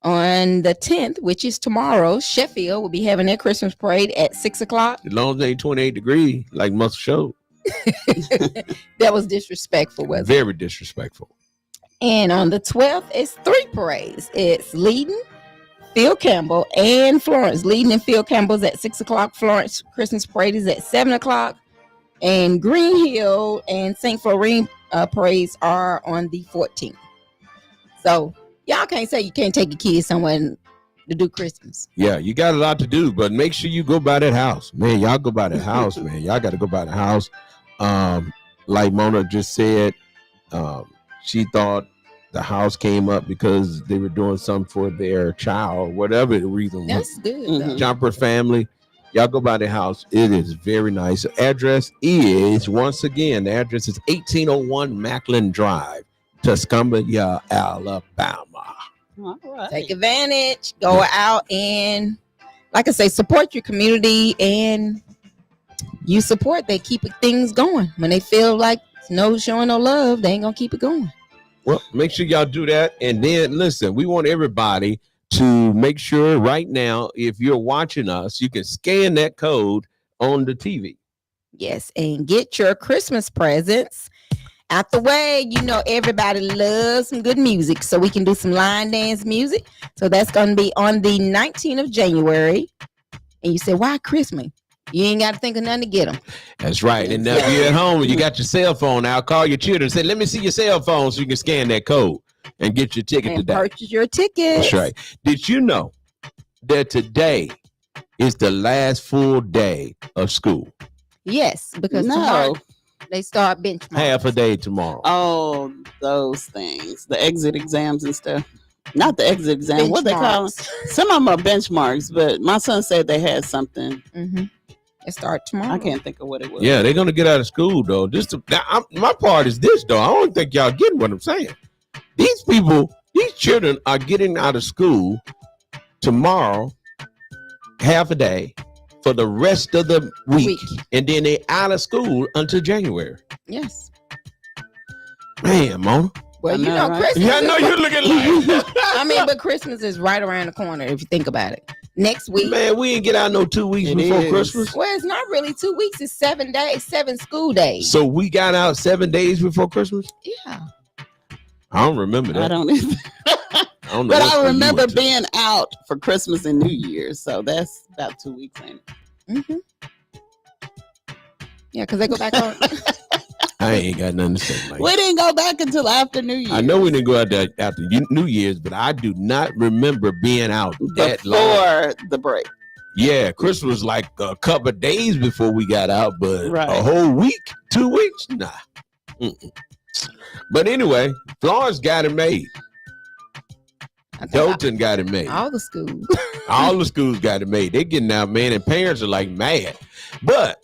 On the 10th, which is tomorrow, Sheffield will be having their Christmas parade at 6 o'clock. As long as it ain't 28 degrees, like Muscle Show. That was disrespectful, wasn't it? Very disrespectful. And on the 12th, it's 3 parades. It's Leading, Phil Campbell, and Florence. Leading and Phil Campbell's at 6 o'clock. Florence Christmas parade is at 7 o'clock. And Green Hill and St. Florine parades are on the 14th. So y'all can't say you can't take your kids somewhere to do Christmas. Yeah, you got a lot to do, but make sure you go by that house. Man, y'all go by that house, man. Y'all got to go by the house. Like Mona just said, she thought the house came up because they were doing something for their child, whatever the reason was. That's good. though. Jumper family, y'all go by the house. It is very nice. The address is, once again, the address is 1801 Macklin Drive, Tuscumbia, Alabama. All right. Take advantage. Go out and, like I say, support your community, and you support. They keep things going. When they feel like no showing no love, they ain't gonna keep it going. Well, make sure y'all do that. And then listen, we want everybody to make sure right now, if you're watching us, you can scan that code on the TV. Yes, and get your Christmas presents out the way. You know, everybody loves some good music, so we can do some line dance music. So that's going to be on the 19th of January. And you say, why Christmas? You ain't got to think of nothing to get them. That's right. And now if you're at home and you got your cell phone out, call your children and say, let me see your cell phone so you can scan that code and get your ticket And today. purchase your tickets. That's right. Did you know that today is the last full day of school? Yes, because No. tomorrow they start benchmarks. Half a day tomorrow. Oh, those things. The exit exams and stuff. Not the exit exam. What they call them? Benchmarks. Some of them are benchmarks, but my son said they had something. Mhm. It start tomorrow. I can't think of what it was. Yeah, they're gonna get out of school though. My part is this though. I don't think y'all getting what I'm saying. These people, these children are getting out of school tomorrow, half a day, for the rest of the week. And then they out of school until January. Yes. Man, Mona. Well, I you know, know, right? Christmas. Yeah, I know you're looking like. I mean, but Christmas is right around the corner if you think about it. Next week. Man, we ain't get out no 2 weeks It before is. Christmas. Well, it's not really 2 weeks. It's 7 days, 7 school days. So we got out 7 days before Christmas? Yeah. I don't remember that. I don't either. I don't know But what I school you remember went to. being out for Christmas and New Year's. So that's about 2 weeks, ain't it? hmm Yeah, because they go back on. I ain't got nothing to say. Mike. We didn't go back until after New Year's. I know we didn't go out there after New Year's, but I do not remember being out that long. Before the break. Yeah, Christmas was like a couple of days before we got out, but Right. a whole week, 2 weeks, nah. Mm-mm. But anyway, Florence got it made. I think Dalton got it made. all the schools. All the schools got it made. They getting out, man, and parents are like mad. But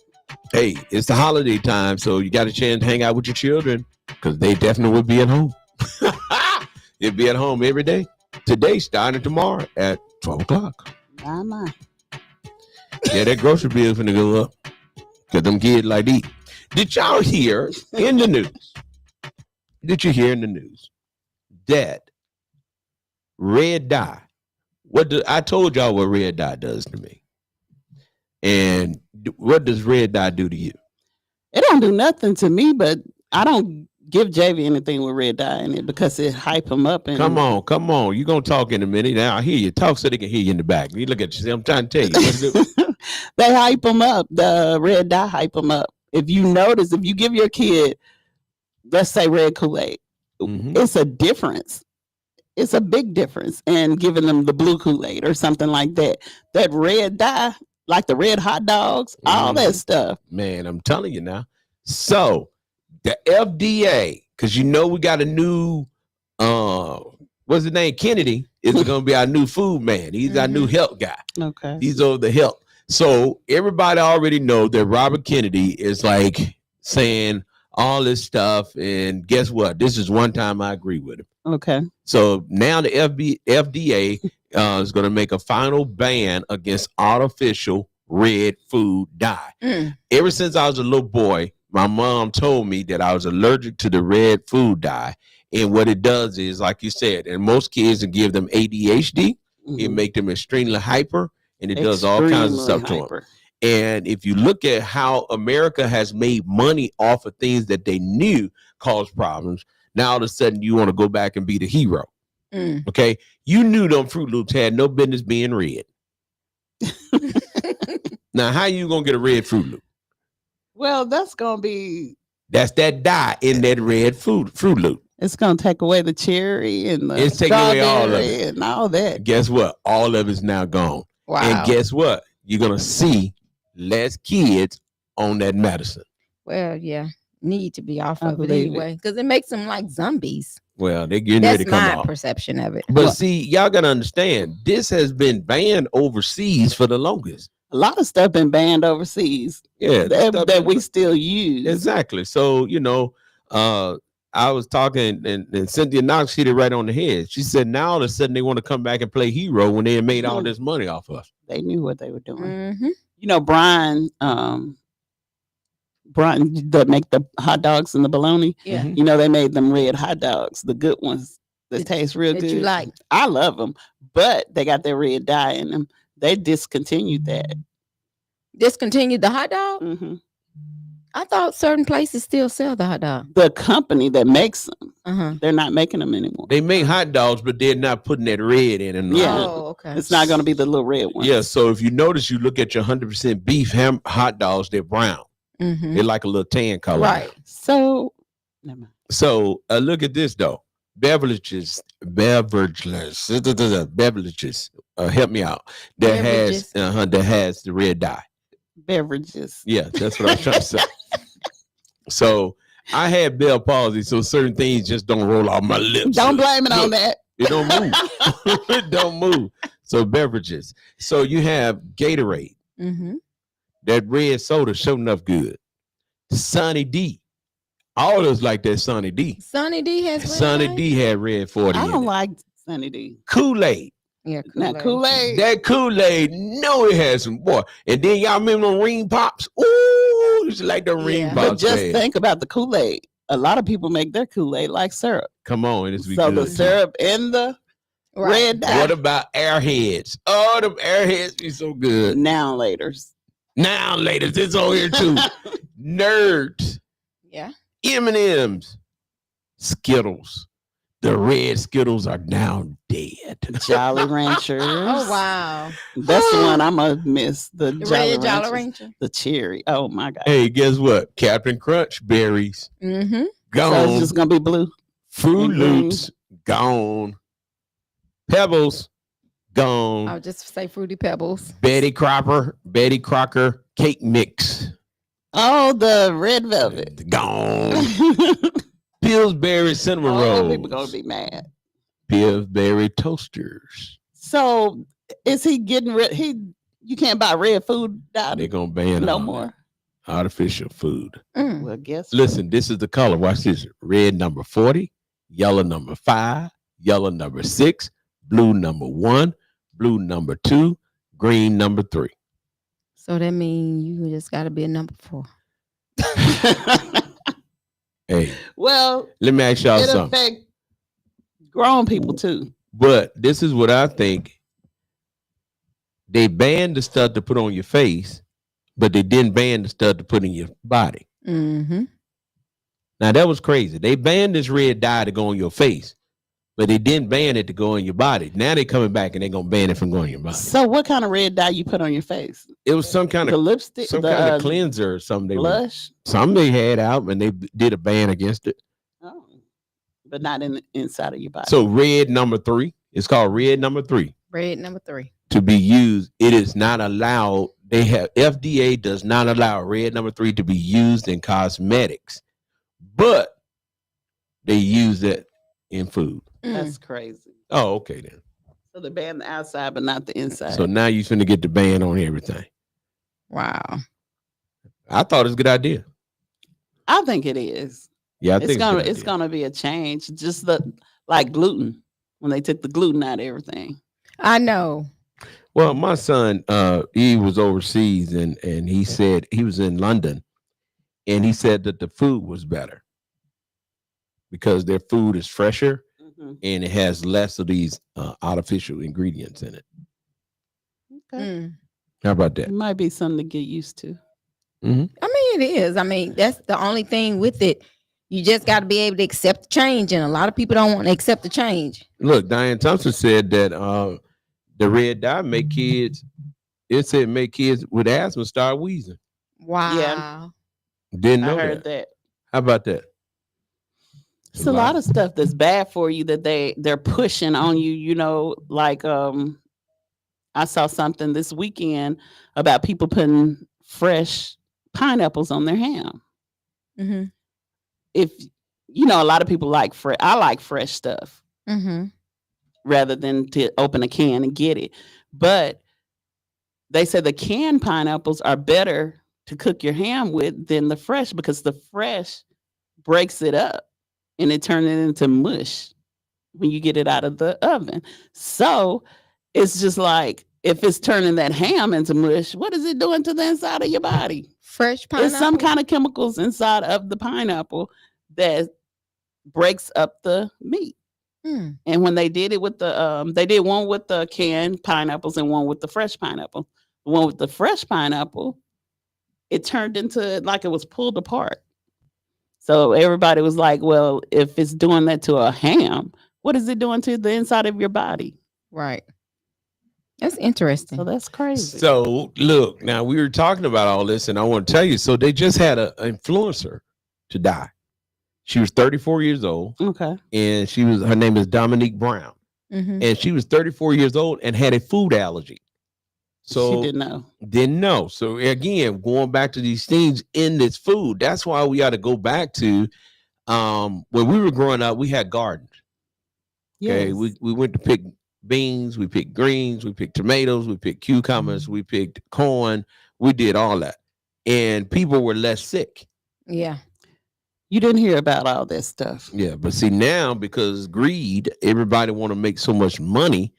hey, it's the holiday time, so you got a chance to hang out with your children because they definitely will be at home. They'll be at home every day. Today, starting tomorrow at 12 o'clock. My. Yeah, that grocery bill finna go up because them kids like to eat. Did y'all hear in the news? Did you hear in the news that red dye? I told y'all what red dye does to me. And what does red dye do to you? It don't do nothing to me, but I don't give JV anything with red dye in it because it hype him up. And Come on. You're going to talk in a minute. Now I hear you. Talk so they can hear you in the back. You look at you. I'm trying to tell you. What to do. They hype him up. The red dye hype him up. If you notice, if you give your kid, let's say red Kool-Aid, Mhm. it's a difference. It's a big difference in giving them the blue Kool-Aid or something like that. That red dye, like the red hot dogs, all that stuff. Man, I'm telling you now. So the FDA, because you know we got a new what's his name? Kennedy is gonna be our new food man. He's our new health guy. Okay. He's over the health. So everybody already know that Robert Kennedy is like saying all this stuff. And guess what? This is one time I agree with him. Okay. So now the FDA is going to make a final ban against artificial red food dye. Ever since I was a little boy, my mom told me that I was allergic to the red food dye. And what it does is, like you said, and most kids will give them ADHD. It make them extremely hyper, and it does all kinds of stuff to them. And if you look at how America has made money off of things that they knew caused problems, now all of a sudden you want to go back and be the hero. Okay, you knew them Fruit Loops had no business being red. Now, how you gonna get a red Fruit Loop? Well, that's gonna be. That's that dye in that red Fruit Loop. It's gonna take away the cherry and the It's taking away all of strawberry it. and all that. Guess what? All of it's now gone. Wow. And guess what? You're gonna see less kids on that medicine. Well, yeah, need to be off I of it believe it. anyway because it makes them like zombies. Well, they're getting ready That's to come my off. perception of it. But see, y'all gotta understand, this has been banned overseas for the longest. A lot of stuff been banned overseas. Yeah, that we still use. exactly. So I was talking, and Cynthia Knox hit it right on the head. She said, now all of a sudden they want to come back and play hero when they had made all this money off us. They knew what they were doing. Mm-hmm. You know, Brian that make the hot dogs and the bologna. Yeah. You know, they made them red hot dogs, the good ones that taste real That good. you like. I love them, but they got their red dye in them. They discontinued that. Discontinued the hot dog? Mm-hmm. I thought certain places still sell the hot dog. The company that makes them, Uh-huh. they're not making them anymore. They make hot dogs, but they're not putting that red in them. Yeah. Oh, okay. It's not going to be the little red one. Yeah, so if you notice, you look at your 100% beef hot dogs, they're brown. Mm-hmm. They're like a little tan color. Right. So, never mind. So look at this though. Beverages. Help me out. That has the red dye. Beverages. Yeah, that's what I'm trying to say. So I had Bell palsy, so certain things just don't roll off my lips. Don't blame it on that. It don't move. It don't move. So beverages. So you have Gatorade. Mm-hmm. That red soda sure enough good. Sunny D. All of us like that Sunny D. Sunny D has red Sunny dye? D had red 40 I in don't it. like Sunny D. Kool-Aid. Yeah, Now, Kool-Aid. Kool-Aid. That Kool-Aid, no, it has some boy. And then y'all remember them ring pops? Ooh, used to like the ring Yeah. pops. But just man. think about the Kool-Aid. A lot of people make their Kool-Aid like syrup. Come on, this be So good. the syrup and the Right. red dye. What about Airheads? Oh, them Airheads be so good. Now laters. Now, ladies, it's on here too. Nerds, Yeah. M&M's, Skittles. The red Skittles are now dead. Jolly Ranchers. Oh, wow. That's the one I'm gonna miss. The The Jolly red Jolly Ranchers. Ranger. The cherry. Oh my god. Hey, guess what? Captain Crunch berries Mm-hmm. So gone. it's just gonna be blue. Fruit and green. Loops gone. Pebbles gone. I'll just say Fruity Pebbles. Betty Crocker cake mix Oh, the red velvet. gone. Pillsbury cinnamon Oh, people rolls. gonna be mad. Pillsbury toasters. So is he getting rid? You can't buy red food They're dye gonna ban no all more. that. Artificial food. Mm. Well, guess Listen, this is the color. Watch this. Red number 40, yellow number 5, yellow number 6, blue number 1, blue number 2, green number 3. So that means you just got to be a number 4. what? Hey, Well, let me ask y'all it something. affect grown people too. But this is what I think. They banned the stuff to put on your face, but they didn't ban the stuff to put in your body. Mm-hmm. Now that was crazy. They banned this red dye to go on your face, but they didn't ban it to go in your body. Now they're coming back and they're gonna ban it from going in your body. So what kind of red dye you put on your face? It was some kind The of lipstick, some the kind of cleanser or something. They were, blush. some they had out and they did a ban against it. Oh, but not in the inside of your body. So red number 3. It's called red number 3 Red number 3. to be used. It is not allowed they have FDA does not allow red number 3 to be used in cosmetics, but they use it in food. That's crazy. Oh, okay then. So they ban the outside, but not the inside. So now you finna get the ban on everything. Wow. I thought it was a good idea. I think it is. Yeah, I think It's gonna be a change. Just like gluten, when they took the gluten out of everything. I know. Well, my son, he was overseas and he said he was in London and he said that the food was better because their food is fresher and it has less of these artificial ingredients in it. Okay. How about that? It might be something to get used to. I mean, it is. I mean, that's the only thing with it. You just got to be able to accept the change, and a lot of people don't want to accept the change. Look, Diane Thompson said that the red dye make kids. It said make kids with asthma start wheezing. Wow. Yeah. Didn't know I heard that. that. How about that? It's a lot of stuff that's bad for you that they're pushing on you. You know, like I saw something this weekend about people putting fresh pineapples on their ham. Mm-hmm. If you know, a lot of people like fresh. I like fresh stuff rather than to open a can and get it. But they say the canned pineapples are better to cook your ham with than the fresh because the fresh breaks it up and it turns it into mush when you get it out of the oven. So it's just like if it's turning that ham into mush, what is it doing to the inside of your body? Fresh pineapple. There's some kind of chemicals inside of the pineapple that breaks up the meat. And when they did it with the they did one with the canned pineapples and one with the fresh pineapple. The one with the fresh pineapple, it turned into like it was pulled apart. So everybody was like, well, if it's doing that to a ham, what is it doing to the inside of your body? Right. That's interesting. So that's crazy. So look, now we were talking about all this, and I want to tell you. So they just had an influencer to die. She was 34 years old. Okay. And her name is Dominique Brown. And she was 34 years old and had a food allergy. So she didn't know. So again, going back to these things in this food, that's why we got to go back to when we were growing up, we had gardens. Okay. Yes. We went to pick beans, we picked greens, we picked tomatoes, we picked cucumbers, we picked corn, we did all that. And people were less sick. Yeah. You didn't hear about all that stuff. Yeah, but see now because greed, everybody want to make so much money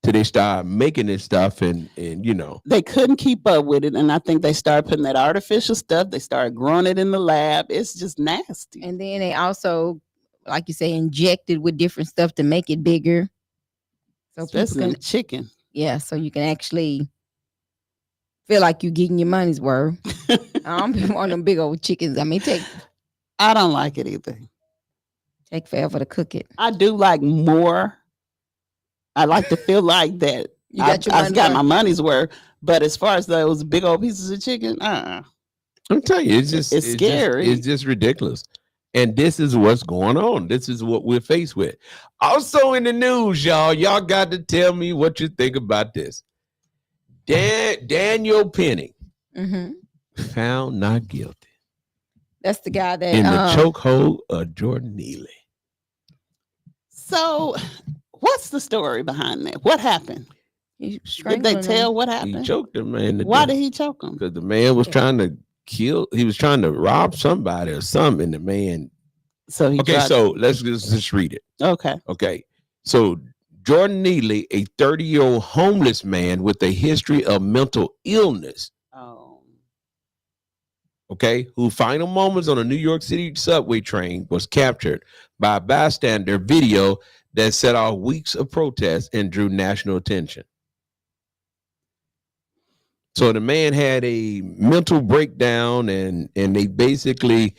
till they start making this stuff and you know. They couldn't keep up with it. And I think they started putting that artificial stuff. They started growing it in the lab. It's just nasty. And then they also, like you say, injected with different stuff to make it bigger. So especially people in chicken. Yeah, so you can actually feel like you're getting your money's worth. I don't be one of them big old chickens. I mean, I don't like it either. Take forever to cook it. I do like more. I like to feel like that. I got my money's worth. But as far as those big old pieces of chicken, I'm telling you, it's scary. It's just ridiculous. And this is what's going on. This is what we're faced with. Also in the news, y'all got to tell me what you think about this. Daniel Penny found not guilty. That's the guy that in the chokehold of Jordan Neely. So, what's the story behind that? What happened? Did they tell what happened? He choked the man. Why did he choke him? Because the man was trying to kill. He was trying to rob somebody or something. And the man. So so let's just read it. Okay. So Jordan Neely, a 30-year-old homeless man with a history of mental illness. Okay, whose final moments on a New York City subway train was captured by a bystander video that set off weeks of protests and drew national attention. So the man had a mental breakdown and they basically,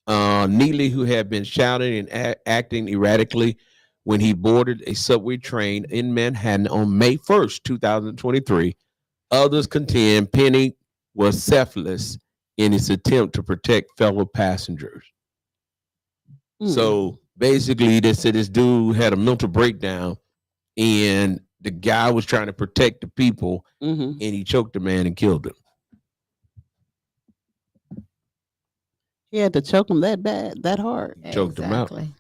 Neely, who had been shouting and acting erratically when he boarded a subway train in Manhattan on May 1st, 2023, others contend Penny was selfless in its attempt to protect fellow passengers. So basically, they said this dude had a mental breakdown and the guy was trying to protect the people and he choked the man and killed him. He had to choke him that bad, that hard. Choked him out. Exactly.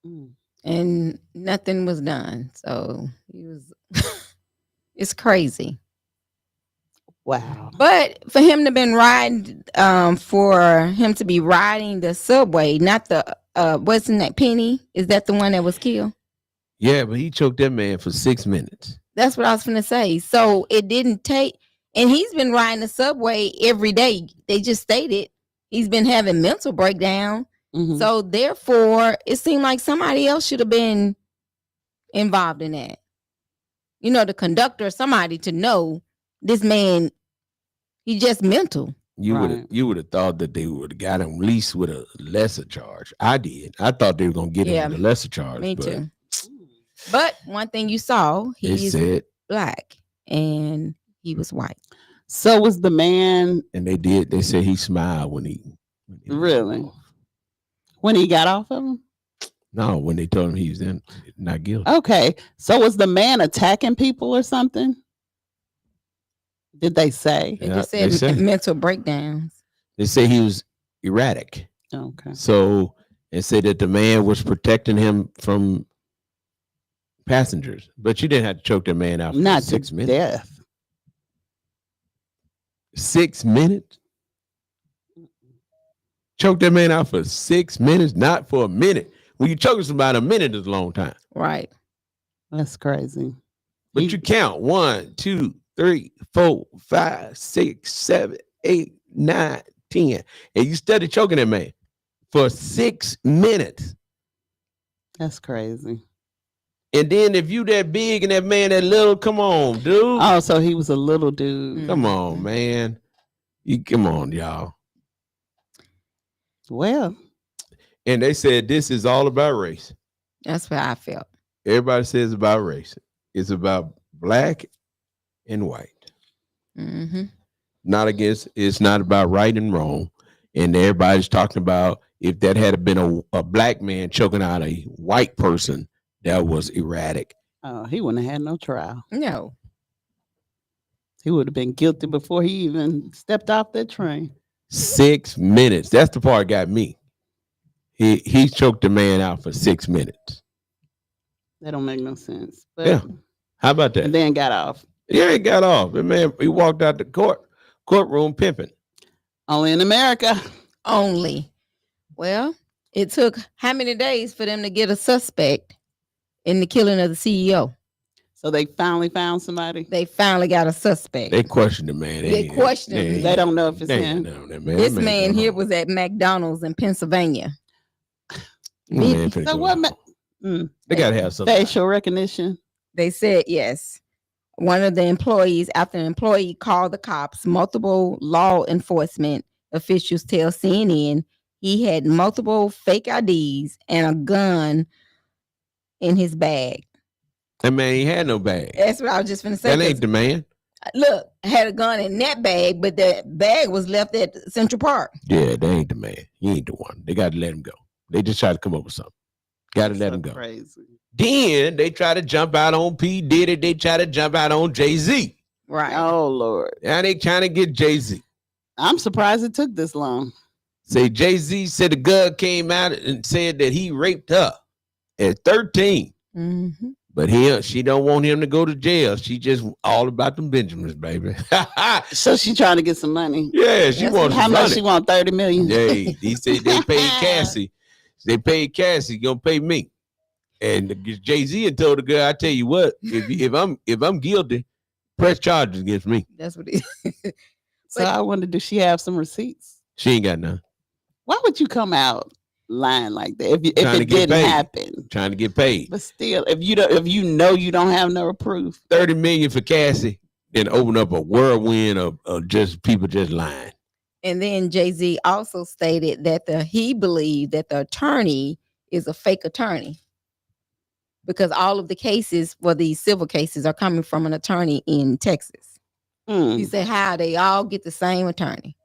Mm. And nothing was done. So he was it's crazy. Wow. But for him to been riding, for him to be riding the subway, not the wasn't that Penny? Is that the one that was killed? Yeah, but he choked that man for 6 minutes. That's what I was gonna say. So it didn't take, and he's been riding the subway every day. They just stated he's been having mental breakdown. Mhm. So therefore, it seemed like somebody else should have been involved in that. You know, the conductor, somebody to know this man, he just mental. Right. You would have thought that they would have got him at least with a lesser charge. I did. I thought they were gonna get Yeah, him with a lesser charge. Me but too. But one thing you saw, They he's said, black and he was white. So was the man and they did. They said he smiled when he Really? When he got off of him? No, when they told him he was not guilty. Okay. So was the man attacking people or something? Did they say? It Yeah, just they said say. mental breakdowns. They say he was erratic. Okay. So and said that the man was protecting him from passengers, but you didn't have to choke that man out for Not 6 to minutes. death. 6 minutes. Choke that man out for 6 minutes, not for a minute. When you choking somebody, a minute is a long time. Right. That's crazy. But you count 1, 2, 3, 4, 5, 6, 7, 8, 9, 10, and you study choking that man for 6 minutes. That's crazy. And then if you that big and that man that little, come on, dude. Oh, so he was a little dude. Come on, man. Come on, y'all. Well, And they said this is all about race. That's what I felt. Everybody says about race. It's about black and white. Mm-hmm. It's not about right and wrong. And everybody's talking about if that had been a black man choking out a white person, that was erratic. oh, he wouldn't have had no trial. No. He would have been guilty before he even stepped off that train. 6 minutes. That's the part got me. He choked the man out for 6 minutes. That don't make no sense. But Yeah. How about that? and then got off. Yeah, he got off. The man, he walked out the courtroom pimping. Only in America. Only. Well, it took how many days for them to get a suspect in the killing of the CEO? So they finally found somebody. They finally got a suspect. They questioned the man. They questioned him. They don't know if it's They him. ain't know that man. This That man don't here know. was at McDonald's in Pennsylvania. That man finna So go what? out. Mm, They gotta have something. facial recognition. They said yes. One of the employees, after an employee called the cops, multiple law enforcement officials tell CNN he had multiple fake IDs and a gun in his bag. That man ain't had no bag. That's what I was just gonna say. That 'cause ain't the man. look, had a gun in that bag, but the bag was left at Central Park. Yeah, they ain't the man. He ain't the one. They gotta let him go. They just try to come up with something. Gotta let So him go. Crazy. Then they try to jump out on P. Diddy. They try to jump out on Jay-Z. Right. Oh Lord. Now they trying to get Jay-Z. I'm surprised it took this long. Say Jay-Z said the girl came out and said that he raped her at 13. Mm-hmm. But she don't want him to go to jail. She just all about them Benjamins, baby. So she trying to get some money. Yeah, she wants How some much money. she want? 30 million. Hey, he said they paid Cassie. They paid Cassie. Gonna pay me. And Jay-Z had told the girl, I tell you what, if I'm guilty, press charges against me. That's what it is. So I wonder, does she have some receipts? She ain't got none. Why would you come out lying like that if Trying to it get didn't paid. happen? Trying to get paid. But still, if you know you don't have no proof. 30 million for Cassie, then open up a whirlwind of just people just lying. And then Jay-Z also stated that he believed that the attorney is a fake attorney because all of the cases, well, these civil cases are coming from an attorney in Texas. Mm. He said, how they all get the same attorney.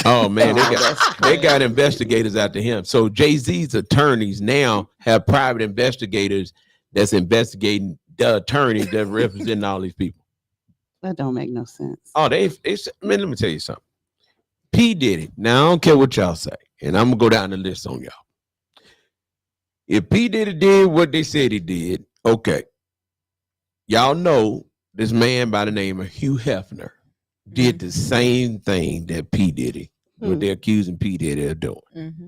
Oh man, That's they got investigators after him. So Jay-Z's attorneys now have private investigators that's investigating the attorney that representing all these people. That don't make no sense. Oh, man, let me tell you something. P. Diddy. Now, I don't care what y'all say. And I'm going to go down the list on y'all. If P. Diddy did what they said he did, okay. Y'all know this man by the name of Hugh Hefner did the same thing that P. Diddy, what they're accusing P. Diddy of doing. Mm-hmm.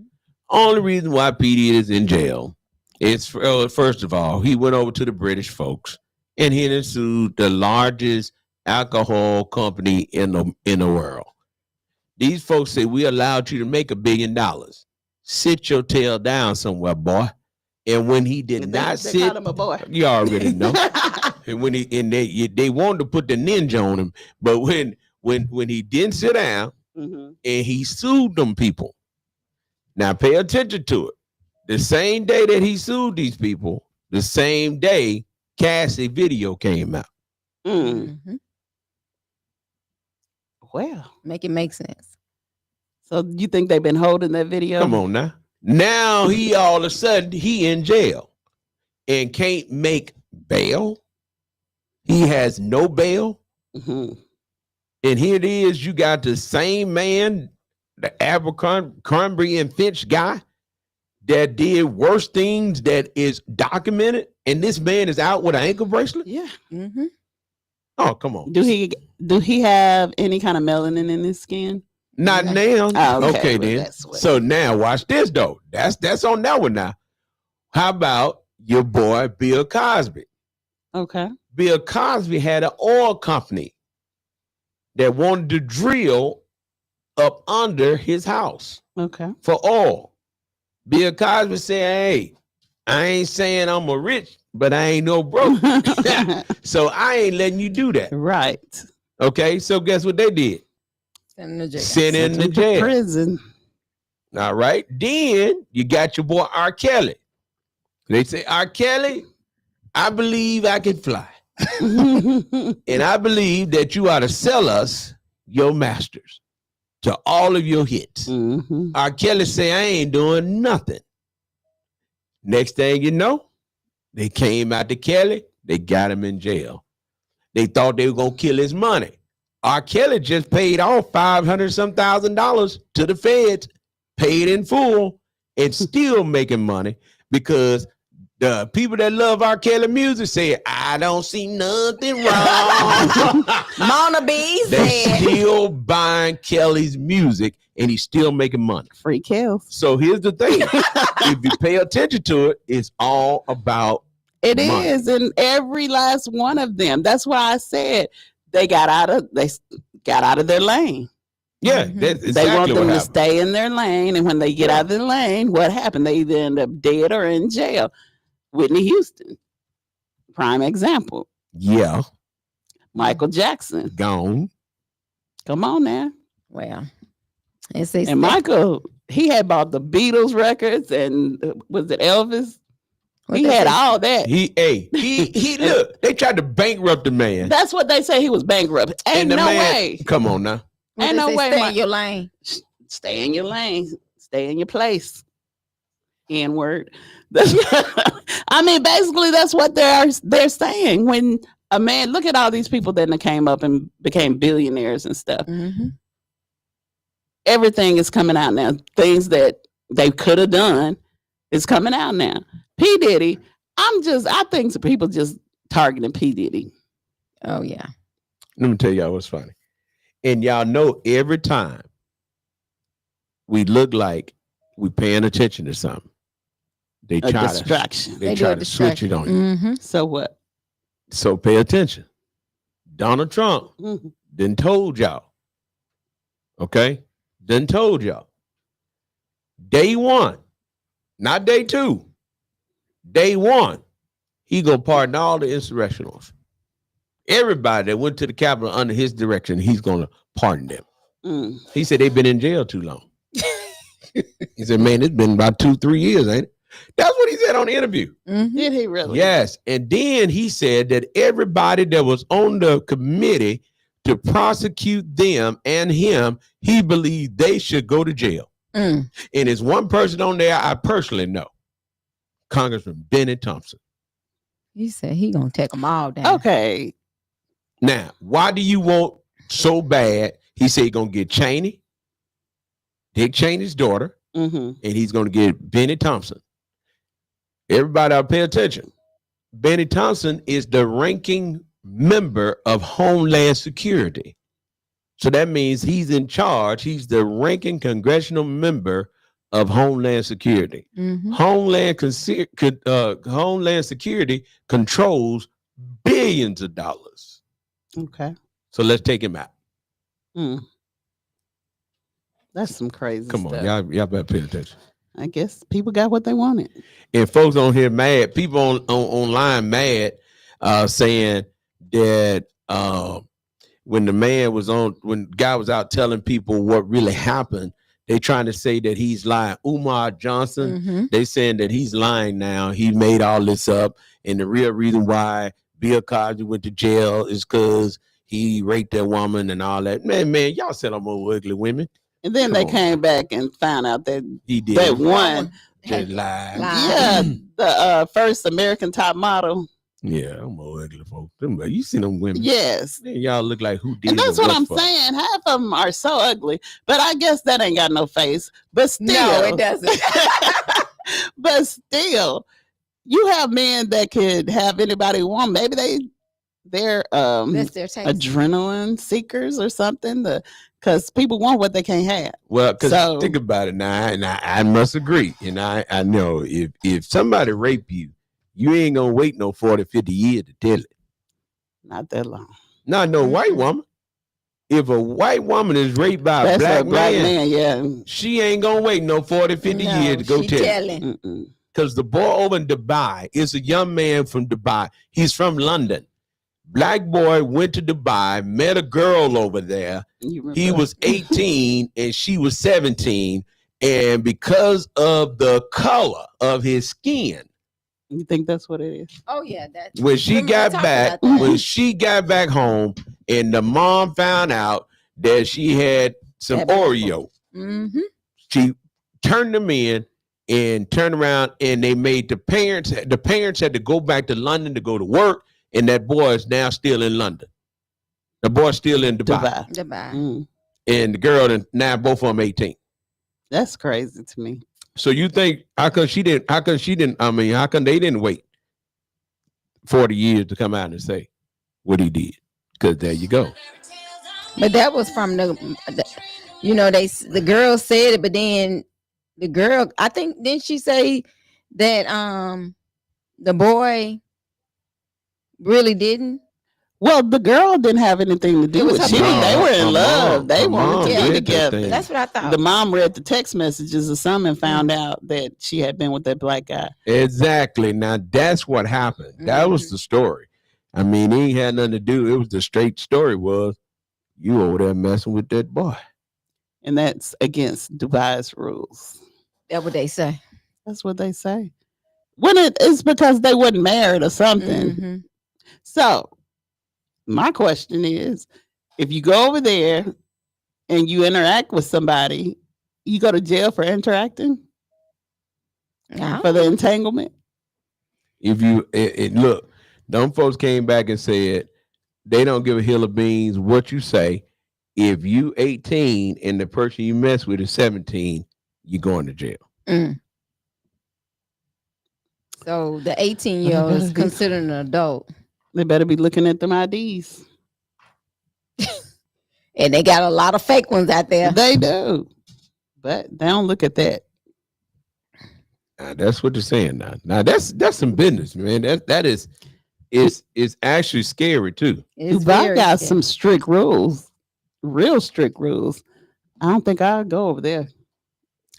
Only reason why P. Diddy is in jail is, first of all, he went over to the British folks and he sued the largest alcohol company in the world. These folks say, we allowed you to make $1 billion. Sit your tail down somewhere, boy. And when he did not sit, called him a boy. You already know. And when they wanted to put the ninja on him, but when he didn't sit down and he sued them people. Now pay attention to it. The same day that he sued these people, the same day Cassie video came out. Mm-hmm. Well, Make it make sense. so you think they've been holding that video? Come on now. Now he all of a sudden he in jail and can't make bail. He has no bail. Mm-hmm. And here it is. You got the same man, the Abercrombie and Fitch guy that did worse things that is documented. And this man is out with an ankle bracelet. Yeah. Mm-hmm. Oh, come on. Do he have any kind of melanin in his skin? Not now. Oh, okay, well, then. that's what- So now watch this though. That's on that one now. How about your boy Bill Cosby? Okay. Bill Cosby had an oil company that wanted to drill up under his house Okay. for oil. Bill Cosby said, hey, I ain't saying I'm a rich, but I ain't no broke. So I ain't letting you do that. Right. Okay, so guess what they did? Send him to jail. Sent in the Sent him to jail. prison. All right. Then you got your boy R. Kelly. They say, R. Kelly, I believe I can fly. And I believe that you ought to sell us your masters to all of your hits. Mm-hmm. R. Kelly say, I ain't doing nothing. Next thing you know, they came out to Kelly. They got him in jail. They thought they were going to kill his money. R. Kelly just paid off $500,000 to the feds, paid in full, and still making money because the people that love R. Kelly music say, I don't see nothing wrong. Mona B They said. still buying Kelly's music and he's still making money. Free kills. So here's the thing. If you pay attention to it, it's all about It money. is, and every last one of them. That's why I said they got out of their lane. Yeah, Mhm. that's They exactly want them what to happened. stay in their lane, and when they get out of their lane, what happened? They either end up dead or in jail. Whitney Houston, prime example. Yeah, Michael Jackson. gone. Come on now. Well, it's a And Michael, he had bought the Beatles records and was it Elvis? He had all that. He look, they tried to bankrupt the man. That's what they say. He was bankrupt. Ain't And the no man- way. Come on now. Ain't no way. Stay in your lane. Stay in your lane. Stay in your place. N word. I mean, basically, that's what they're saying. When a man, look at all these people that came up and became billionaires and stuff. Mm-hmm. Everything is coming out now. Things that they could have done is coming out now. P. Diddy, I think some people just targeting P. Diddy. Oh yeah. Let me tell y'all what's funny. And y'all know every time we look like we paying attention to something, they A try distraction. to they try to switch it on you. Mm-hmm. So what? So pay attention. Donald Trump Mhm. done told y'all. Okay? Done told y'all. Day one, not day two. Day one, he gonna pardon all the insurrectionals. Everybody that went to the Capitol under his direction, he's gonna pardon them. Mm. He said they've been in jail too long. He said, man, it's been about 2-3 years, ain't it? That's what he said on the interview. Mm-hmm. Did he really? Yes. And then he said that everybody that was on the committee to prosecute them and him, he believed they should go to jail. Mm. And there's one person on there I personally know, Congressman Benny Thompson. He said he gonna take them all down. Okay. Now, why do you want so bad? He said he's going to get Cheney. Dick Cheney's daughter, Mm-hmm. and he's going to get Benny Thompson. Everybody ought to pay attention. Benny Thompson is the ranking member of Homeland Security. So that means he's in charge. He's the ranking congressional member of Homeland Security. Mhm. Homeland Security controls billions of dollars. Okay. So let's take him out. That's some crazy Come stuff. on, y'all better pay attention. I guess people got what they wanted. And folks on here mad, people online mad, saying that when the guy was out telling people what really happened, they trying to say that he's lying. Umar Johnson, Mhm. they saying that he's lying now. He made all this up, and the real reason why Bill Cosby went to jail is because he raped that woman and all that. Man, y'all said I'm more ugly women. And then Come they on. came back and found out that He did. that one, Just lied. yeah, the first American top model. Yeah, I'm more ugly, folks. You see them women. Yes. Man, y'all look like who did. And that's the what I'm West Part. saying. Half of them are so ugly, but I guess that ain't got no face. But still, No, it doesn't. but still, you have men that could have anybody want. Maybe they're That's their taste. adrenaline seekers or something. Because people want what they can't have. Well, because So- think about it now, and I must agree. And I know if somebody rape you, you ain't gonna wait no 40, 50 years to tell it. Not that long. Not no white woman. If a white woman is raped by a That's black a black man, man, yeah. she ain't gonna wait no 40, 50 years to go she tell it. telling. Mm-mm. Because the boy over in Dubai is a young man from Dubai. He's from London. Black boy went to Dubai, met a girl over there. You remember He that? was 18 and she was 17. And because of the color of his skin, You think that's what it is? Oh yeah, that's when she Remember we got talked back, about that. when she got back home, and the mom found out that she had some That black Oreo, Mm-hmm. she turned them in and turned around, and they made the parents had to go back to London to go to work, and that boy is now still in London. The boy's still in Dubai, Dubai. Goodbye. Mm. and the girl, and now both of them 18. That's crazy to me. So you think how come they didn't wait 40 years to come out and say what he did? Because there you go. But that was from the the girl said it, but then the girl, I think, didn't she say that the boy really didn't? Well, the girl didn't have anything to It do was with her it. mom. They were in Her love. mom- They her wanted mom to did be that together. thing. That's what I thought. The mom read the text messages or something and found out that she had been with that black guy. Exactly. Now that's what happened. That was the story. I mean, he ain't had nothing to do. It was the straight story was you over there messing with that boy. And that's against Dubai's rules. That's what they say. That's what they say. When it's because they wasn't married or something. Mhm. So my question is, if you go over there and you interact with somebody, you go to jail for interacting Yeah. for the entanglement? If you look, them folks came back and said they don't give a hill of beans what you say. If you 18 and the person you mess with is 17, you're going to jail. Mm. So the 18-year-old is considered an adult, They better be looking at them IDs. and they got a lot of fake ones out there. They do, but they don't look at that. Now, that's what they're saying now. Now that's some business, man. That is actually scary too. It's Dubai very got scary. some strict rules, real strict rules. I don't think I'd go over there.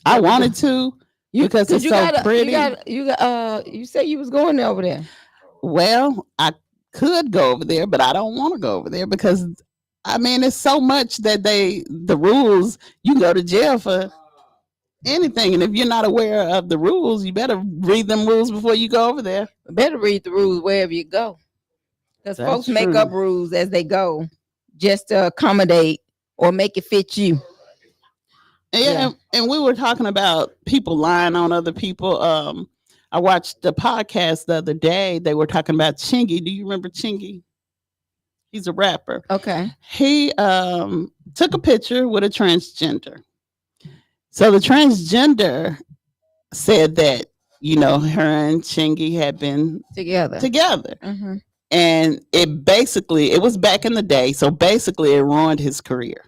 I wanted to because 'cause it's so pretty. You said you was going over there. Well, I could go over there, but I don't want to go over there because I mean it's so much that the rules, you can go to jail for anything. And if you're not aware of the rules, you better read them rules before you go over there. Better read the rules wherever you go, because That's folks make true. up rules as they go, just to accommodate or make it fit you. And, Yeah. and we were talking about people lying on other people. I watched the podcast the other day. They were talking about Chingy. Do you remember Chingy? He's a rapper. Okay. He took a picture with a transgender. So the transgender said that, you know, her and Chingy had been Together. together. And it was back in the day. So basically it ruined his career.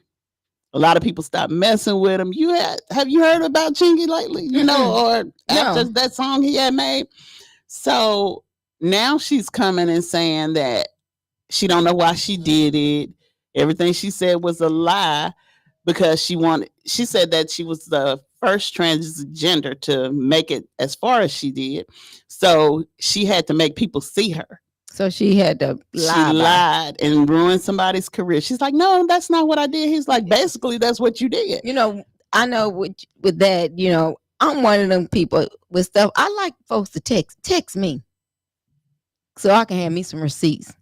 A lot of people stopped messing with him. Have you heard about Chingy lately? You know, or after that song he had made? So now she's coming and saying that she don't know why she did it. Everything she said was a lie because she said that she was the first transgender to make it as far as she did. So she had to make people see her. So she had to lie. She lied and ruined somebody's career. She's like, no, that's not what I did. He's like, basically, that's what you did. You know, I know with that, you know, I'm one of them people with stuff. I like folks to text me so I can have me some receipts.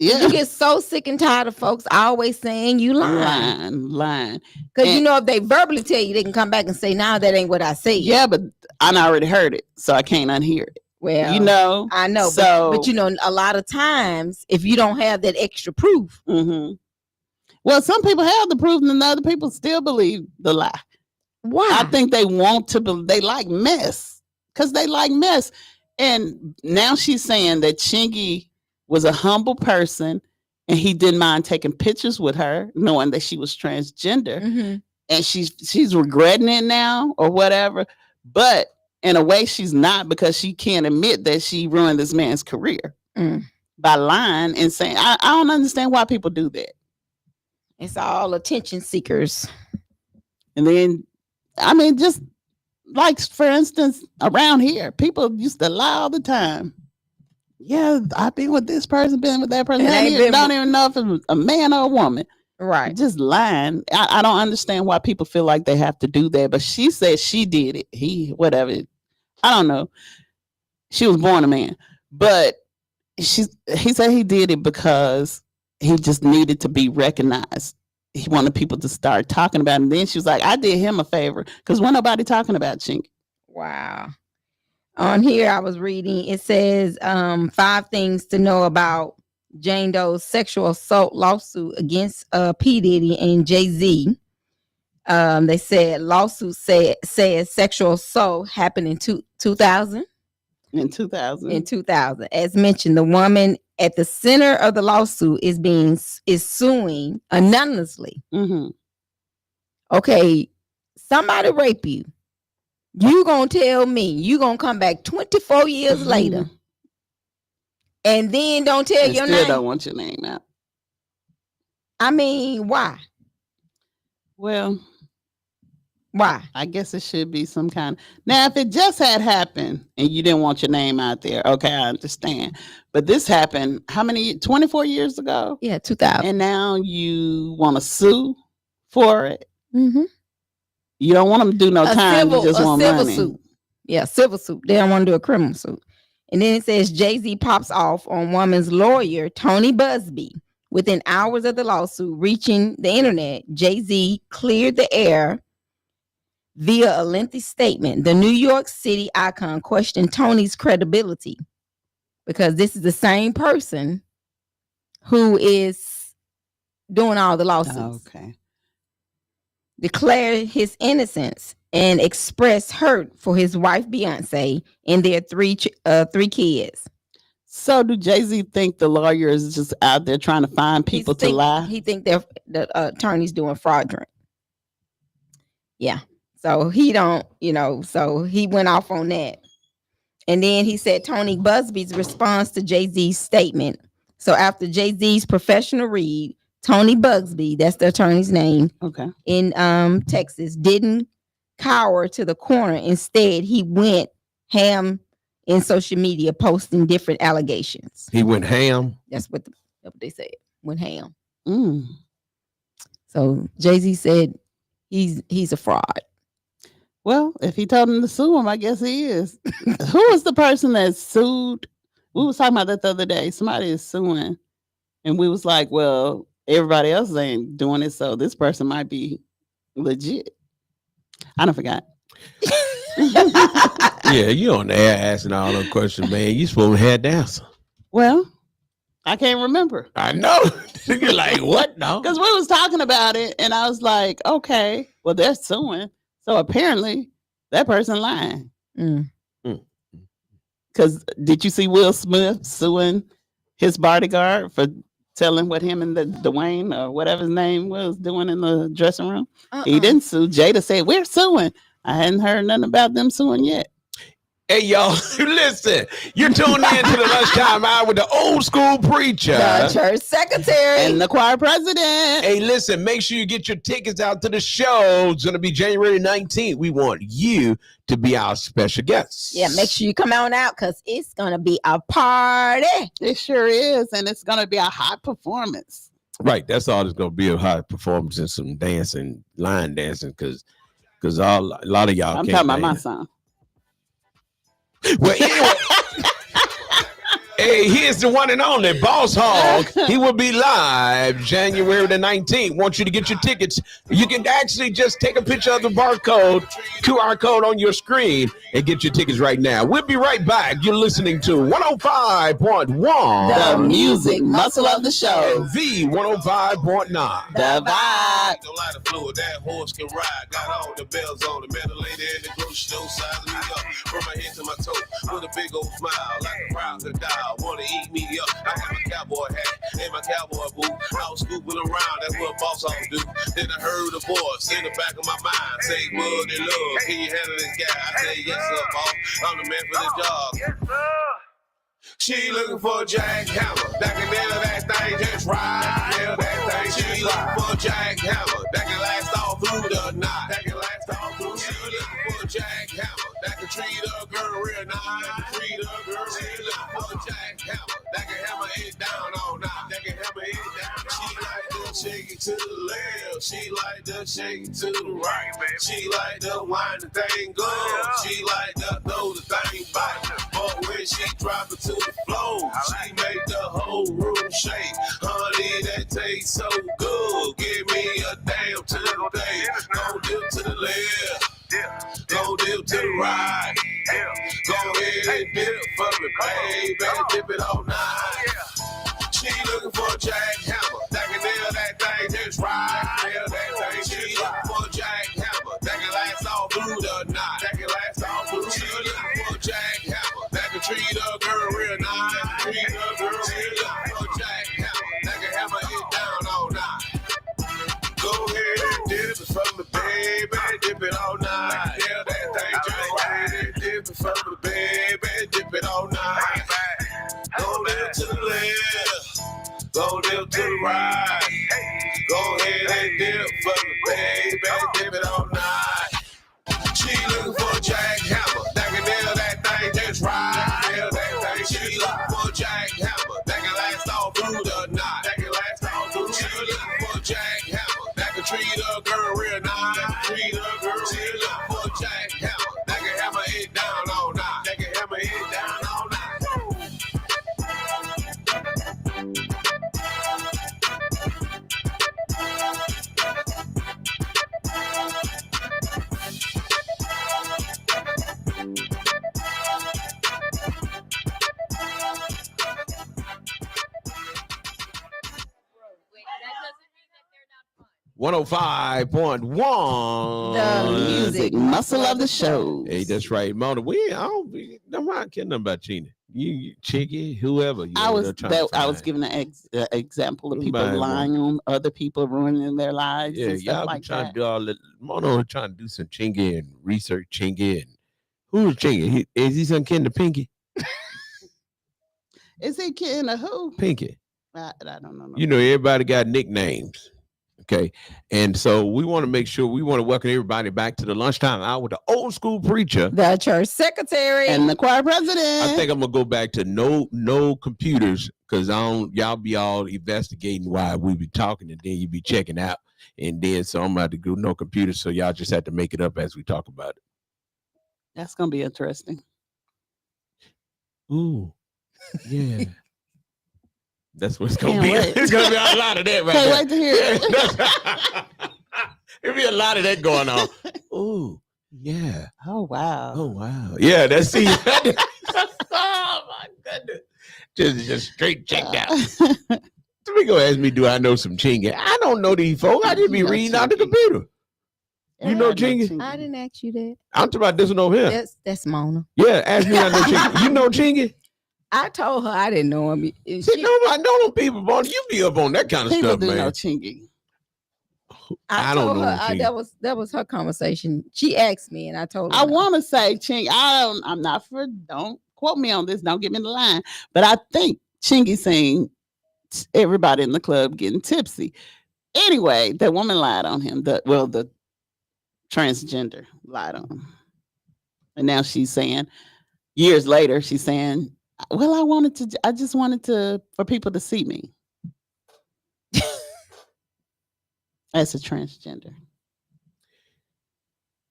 Yeah. You get so sick and tired of folks always saying you lying. Because you know, if they verbally tell you, they can come back and say, "Nah, that ain't what I said." Yeah, but I already heard it, so I can't unhear it. Well, you know, I know, so, but you know, a lot of times, if you don't have that extra proof, well, some people have the proof, and other people still believe the lie. Why? I think they want to. They like mess because they like mess, and now she's saying that Chingy was a humble person and he didn't mind taking pictures with her knowing that she was transgender and she's regretting it now or whatever, but in a way she's not, because she can't admit that she ruined this man's career by lying and saying I don't understand why people do that. It's all attention seekers. And then I mean, just like, for instance, around here people used to lie all the time. Yeah, I've been with this person, been with that person. Don't even know if it was a man or a woman. Right. Just lying. I don't understand why people feel like they have to do that. But she said she did it. Whatever. I don't know. She was born a man. But he said he did it because he just needed to be recognized. He wanted people to start talking about him. And then she was like, I did him a favor because wasn't nobody talking about Chingy. Wow. On here, I was reading, it says 5 things to know about Jane Doe's sexual assault lawsuit against P. Diddy and Jay-Z. They said lawsuit says sexual assault happened in 2000. In 2000. As mentioned, the woman at the center of the lawsuit is suing anonymously. Okay, somebody rape you. You gonna tell me you gonna come back 24 years later and then don't tell your name? Still don't want your name out. I mean, why? Well, why? I guess it should be some kind. Now, if it just had happened and you didn't want your name out there, okay, I understand. But this happened how many? 24 years ago? Yeah, 2000. And now you want to sue for it? You don't want them to do no time. You just want money. Suit. Yeah, civil suit. They don't want to do a criminal suit. And then it says Jay-Z pops off on woman's lawyer, Tony Busby. Within hours of the lawsuit reaching the internet, Jay-Z cleared the air via a lengthy statement. The New York City icon questioned Tony's credibility because this is the same person who is doing all the lawsuits. Okay. Declared his innocence and expressed hurt for his wife Beyonce and their three kids. So do Jay-Z think the lawyer is just out there trying to find people to lie? He think the attorney's doing fraudulent. Yeah. So he don't, so he went off on that. And then he said Tony Busby's response to Jay-Z's statement. So after Jay-Z's professional read, Tony Busby, that's the attorney's name, in Texas, didn't cower to the corner. Instead, he went ham in social media, posting different allegations. He went ham? That's what they said. Went ham. So Jay-Z said he's a fraud. Well, if he told him to sue him, I guess he is. Who was the person that sued? We was talking about that the other day. Somebody is suing. And we was like, well, everybody else ain't doing it, so this person might be legit. I don't forgot. Yeah, you on the air asking all those questions, man. You supposed to have the answer. Well, I can't remember. I know. You're like, what? No. Because we was talking about it, and I was like, okay, well, they're suing. So apparently that person lying. Mm. Because did you see Will Smith suing his bodyguard for telling what him and the Dwayne or whatever his name was doing in the dressing room? He didn't sue. Jada said, we're suing. I hadn't heard nothing about them suing yet. Hey, y'all, listen, you're tuned in to the Lunchtime Hour with the old school preacher. The church secretary. And the choir president. Hey, listen, make sure you get your tickets out to the show. It's going to be January 19th. We want you to be our special guest. Yeah, make sure you come on out because it's going to be a party. It sure is. And it's going to be a high performance. Right, that's all. It's going to be a high performance and some dancing, line dancing, because a lot of y'all I'm can't talking about my dance. son. Well, anyway, hey, here's the one and only Boss Hog. He will be live January the 19th. Want you to get your tickets. You can actually just take a picture of the barcode, QR code on your screen, and get your tickets right now. We'll be right back. You're listening to 105.1. The music muscle of the show. The 105.9. The vibe. No lighter fluid, that horse can ride. Got all the bells on the man, the lady in the grocery store sizing me up from my head to my toe with a big old smile like a crocodile. Wanna eat me up? I got my cowboy hat and my cowboy boot. I was scooping around, that's what boss all do. Then I heard a voice in the back of my mind say, "Buddy love, can you handle this guy?" I say, "Yes sir, boss. I'm the man for the job." Yes sir. She looking for a jackhammer that can nail that thing just right. Nail that thing. She looking for a jackhammer that can last all through the night. That can last all through. She looking for a jackhammer that can treat a girl real nice. Treat a girl real nice. She looking for a jackhammer that can hammer it down all night. That can hammer it down. She like to shake it to the left. She like to shake it to the right. She like to wind the thing good. She like to throw the thing back. But when she drop it to the floor, she make the whole room shake. Honey, that tastes so good. Give me a damn to the day. Go dip to the left. Go dip to the right. Go ahead and dip for me, baby. Dip it all night. She looking for a jackhammer that can nail that thing just right. Nail that thing. She looking for a jackhammer that can last all through the night. That can last all through. She looking for a jackhammer that can treat a girl real nice. Treat a girl real nice. She looking for a jackhammer that can hammer it down all night. Go ahead and dip it for me, baby. Dip it all night. Nail that thing just right. Dip it for me, baby. Dip it all night. Go down to the left. Go dip to the right. Go ahead and dip for me, baby. Dip it all night. She looking for a jackhammer that can nail that thing just right. Nail that thing. She looking for a jackhammer that can last all through the night. That can last all through. She looking for a jackhammer that can treat a girl real nice. Treat a girl. She looking for a jackhammer that can hammer it down all night. That can hammer it down all night. One 105.1. The Music muscle of the show. Hey, that's right, Mona. I'm not kidding about cheating. You Chicky, whoever. I was giving an example of people Somebody lying on other people, ruining their lives. Yeah, and y'all stuff been like trying that. to do all that. Mona trying to do some Chingy and research Chingy. And who's Chingy? Is he some kin to Pinky? Is he kin of who? Pinky. I don't know. You know, everybody got nicknames. Okay. And so we want to make sure we want to welcome everybody back to the Lunchtime Hour with the old school preacher. The church secretary. And the choir president. I think I'm gonna go back to no computers because y'all be all investigating while we be talking and then you be checking out. And then so I'm about to go no computers, so y'all just have to make it up as we talk about it. That's gonna be interesting. Ooh. Yeah. That's what's gonna Can't be. wait. It's gonna be a lot of that right Can't there. wait to hear it. There'll be a lot of that going on. Ooh, yeah. Oh wow. Oh wow. Yeah, that's see. Oh my goodness. Just straight checked out. We gonna ask me, do I know some Chingy? I don't know these folks. I just be reading out the computer. You know Everybody Chingy? I didn't ask you that. I'm talking about this one over here. That's Mona. Yeah, ask me. I know Chingy. You know Chingy? I told her I didn't know him. See, no, I know them people, boy. You be up on that kind of People stuff, do man. know Chingy. I don't told know her, Chingy. that was her conversation. She asked me, and I told her. I no. want to say Chingy. I'm not for. Don't quote me on this. Don't get me in the line. But I think Chingy seen everybody in the club getting tipsy. Anyway, that woman lied on him. The transgender lied on him, and now she's saying, years later, she's saying, "Well, I just wanted for people to see me." As a transgender.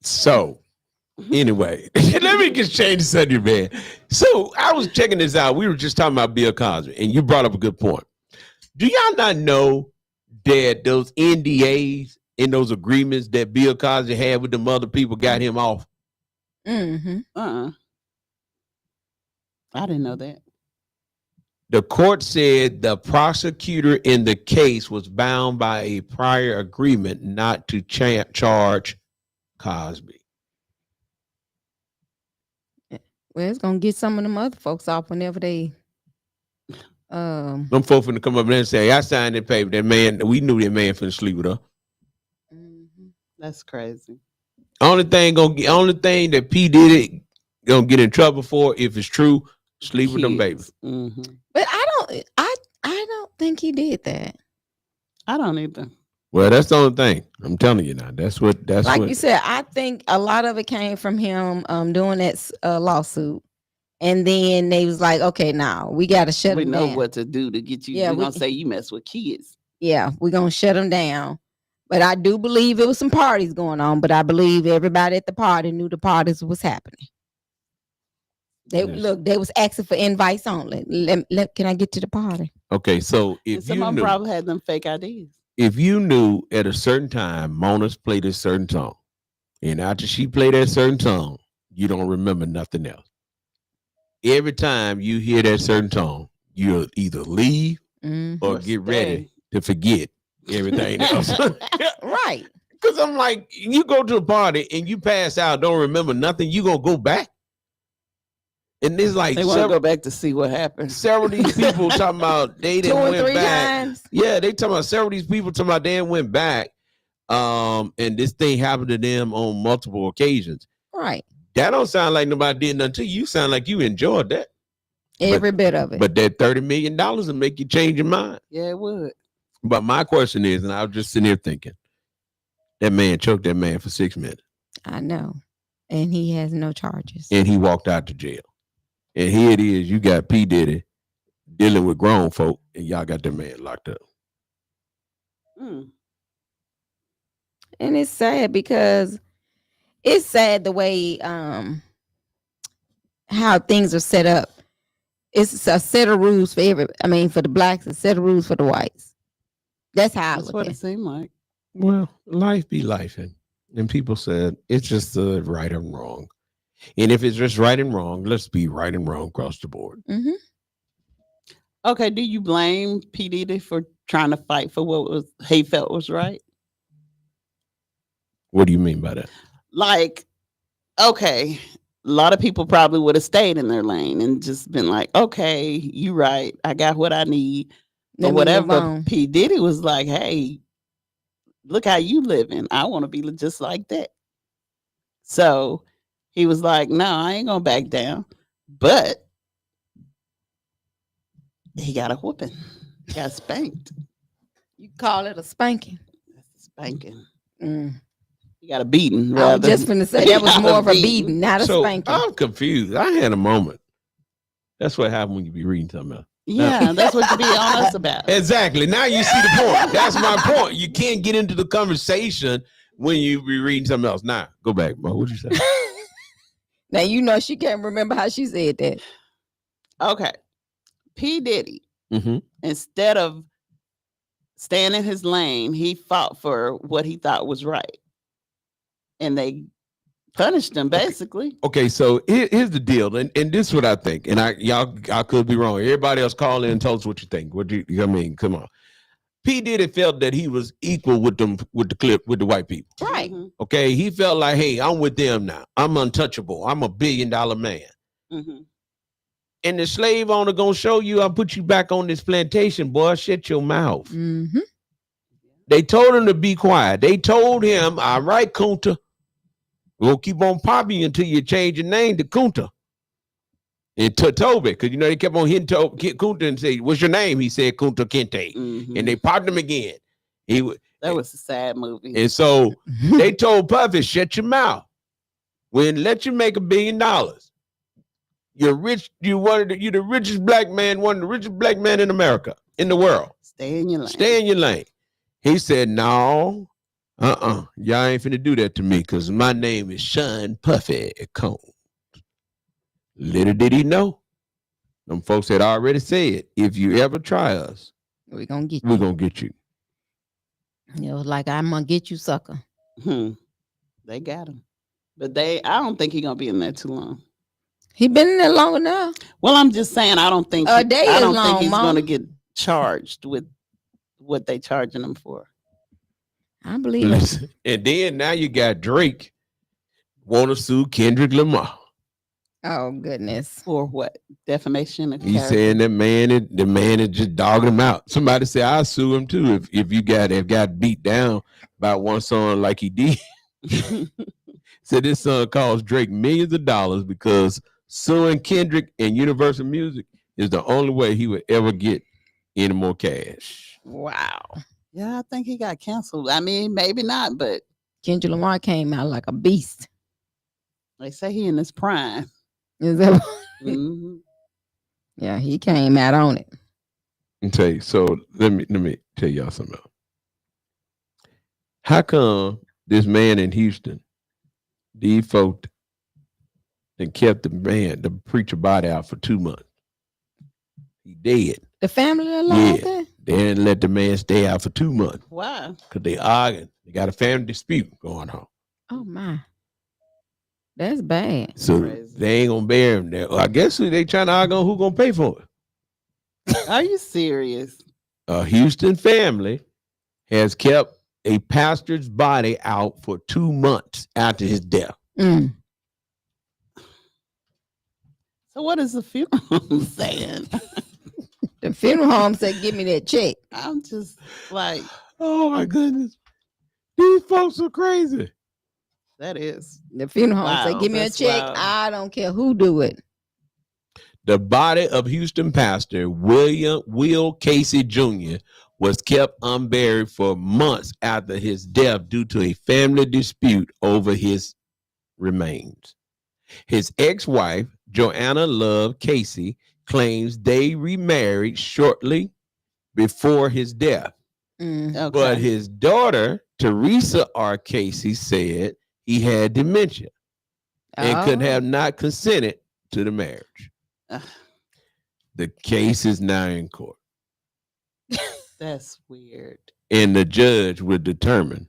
So, anyway, let me just change the subject, man. So, I was checking this out. We were just talking about Bill Cosby, and you brought up a good point. Do y'all not know that those NDAs and those agreements that Bill Cosby had with them other people got him off? Mm-hmm. I didn't know that. The court said the prosecutor in the case was bound by a prior agreement not to charge Cosby. Well, it's gonna get some of them other folks off whenever they. Them folks finna come up there and say, "I signed that paper. That man, we knew that man finna sleep with her." That's crazy. Only thing that P Diddy gonna get in trouble for, if it's true, sleep with them babies. Mm-hmm. But I don't think he did that. I don't either. Well, that's the only thing. I'm telling you now. That's what. You said, I think a lot of it came from him doing that lawsuit. And then they was like, okay, now we got to shut him down. We know what to do to get you. Yeah, we're going to say you mess with kids. Yeah, we're going to shut him down. But I do believe it was some parties going on. But I believe everybody at the party knew the parties was happening. They was asking for invites only. Can I get to the party? Okay, so if some of them probably had them fake IDs. If you knew at a certain time Mona's played a certain song, and after she played that certain song, you don't remember nothing else. Every time you hear that certain song, you'll either leave or get ready to forget everything else. Right. Because I'm like, you go to a party and you pass out, don't remember nothing, you gonna go back. And it's like they want to go back to see what happened. Several of these people talking about they didn't went back. Times. Yeah, they talking about several of these people talking about they went back. And this thing happened to them on multiple occasions. Right. That don't sound like nobody did nothing to you. You sound like you enjoyed that. Every bit of it. But that $30 million will make you change your mind. Yeah, it would. But my question is, and I was just sitting here thinking, that man choked that man for 6 minutes. I know. And he has no charges. And he walked out to jail. And here it is, you got P. Diddy dealing with grown folk, and y'all got that man locked up. And it's sad because it's sad the way how things are set up. It's a set of rules for for the blacks, a set of rules for the whites. That's how That's what it seemed like. Well, life be life. And people said it's just right and wrong. And if it's just right and wrong, let's be right and wrong across the board. Mm-hmm. Okay, do you blame P. Diddy for trying to fight for what he felt was right? What do you mean by that? Like, okay, a lot of people probably would have stayed in their lane and just been like, okay, you right, I got what I need. Or whatever. P. Diddy was like, hey, look how you living. I want to be just like that. So he was like, no, I ain't gonna back down. But he got a whooping. He got spanked. You call it a spanking? That's a spanking. He got a beating. I was just going to say that was more of a beating, not a spanking. I'm confused. I had a moment. That's what happened when you be reading something else. Yeah, that's what you be on us about. Exactly. Now you see the point. That's my point. You can't get into the conversation when you be reading something else. Nah, go back, Mo. What'd you say? Now you know she can't remember how she said that. Okay. P. Diddy, instead of staying in his lane, he fought for what he thought was right. And they punished him, basically. Okay, so here's the deal, and this is what I think, and I could be wrong. Everybody else call in and tell us what you think. What do you I mean? Come on. P. Diddy felt that he was equal with them, with the white people. Right. Okay, he felt like, hey, I'm with them now. I'm untouchable. I'm $1 billion man. Mm-hmm. And the slave owner gonna show you, I'll put you back on this plantation, boy. Shut your mouth. Mm-hmm. They told him to be quiet. They told him, all right, Kunta, we'll keep on popping you until you change your name to Kunta. And Toby, because they kept on hitting Kunta and say, what's your name? He said Kunta Kinte. Mm-hmm. And they popped him again. That was a sad movie. And so they told Puffy, shut your mouth. We'll let you make $1 billion. You're rich. You're the richest black man, one of the richest black men in America, in the world. Stay in your lane. Stay in your lane. He said, no, y'all ain't finna do that to me because my name is Sean Puffy Combs. Little did he know, them folks had already said, if you ever try us, We're gonna get you. we're gonna get you. It was like, I'm gonna get you, sucker. They got him. But I don't think he's gonna be in there too long. He been in there long enough. Well, I'm just saying I don't think A day I is don't long, think he's Mom. gonna get charged with what they charging him for. I believe it. Listen, and then now you got Drake want to sue Kendrick Lamar. Oh goodness. For what? Defamation of He's character. saying the man is just dogging him out. Somebody say I'll sue him too if you got beat down by one song like he did. So this song cost Drake millions of dollars because suing Kendrick and Universal Music is the only way he would ever get any more cash. Wow. Yeah, I think he got canceled. I mean, maybe not, but Kendrick Lamar came out like a beast. they say he in his prime. Is that? Mhm. Yeah, he came out on it. Okay, so let me tell y'all something else. How come this man in Houston, these folks, and kept the preacher body out for 2 months? He dead. The family alive Yeah. there? They didn't let the man stay out for 2 months Why? because they arguing. They got a family dispute going on. Oh my. That's bad. So Crazy. they ain't gonna bear him there. I guess they trying to argue on who gonna pay for it. Are you serious? A Houston family has kept a pastor's body out for 2 months after his death. Mm. So what is the funeral home saying? The funeral home said, give me that check. I'm just like, Oh my goodness. These folks are crazy. that is. The funeral home Wow, said, give me a that's check. wild. I don't care who do it. The body of Houston pastor Will Casey Jr. was kept unburied for months after his death due to a family dispute over his remains. His ex-wife, Joanna Love Casey, claims they remarried shortly before his death. Mm. Okay. But his daughter, Teresa R. Casey, said he had dementia and could Oh. have not consented to the marriage. Ugh. The case is now in court, That's weird. and the judge will determine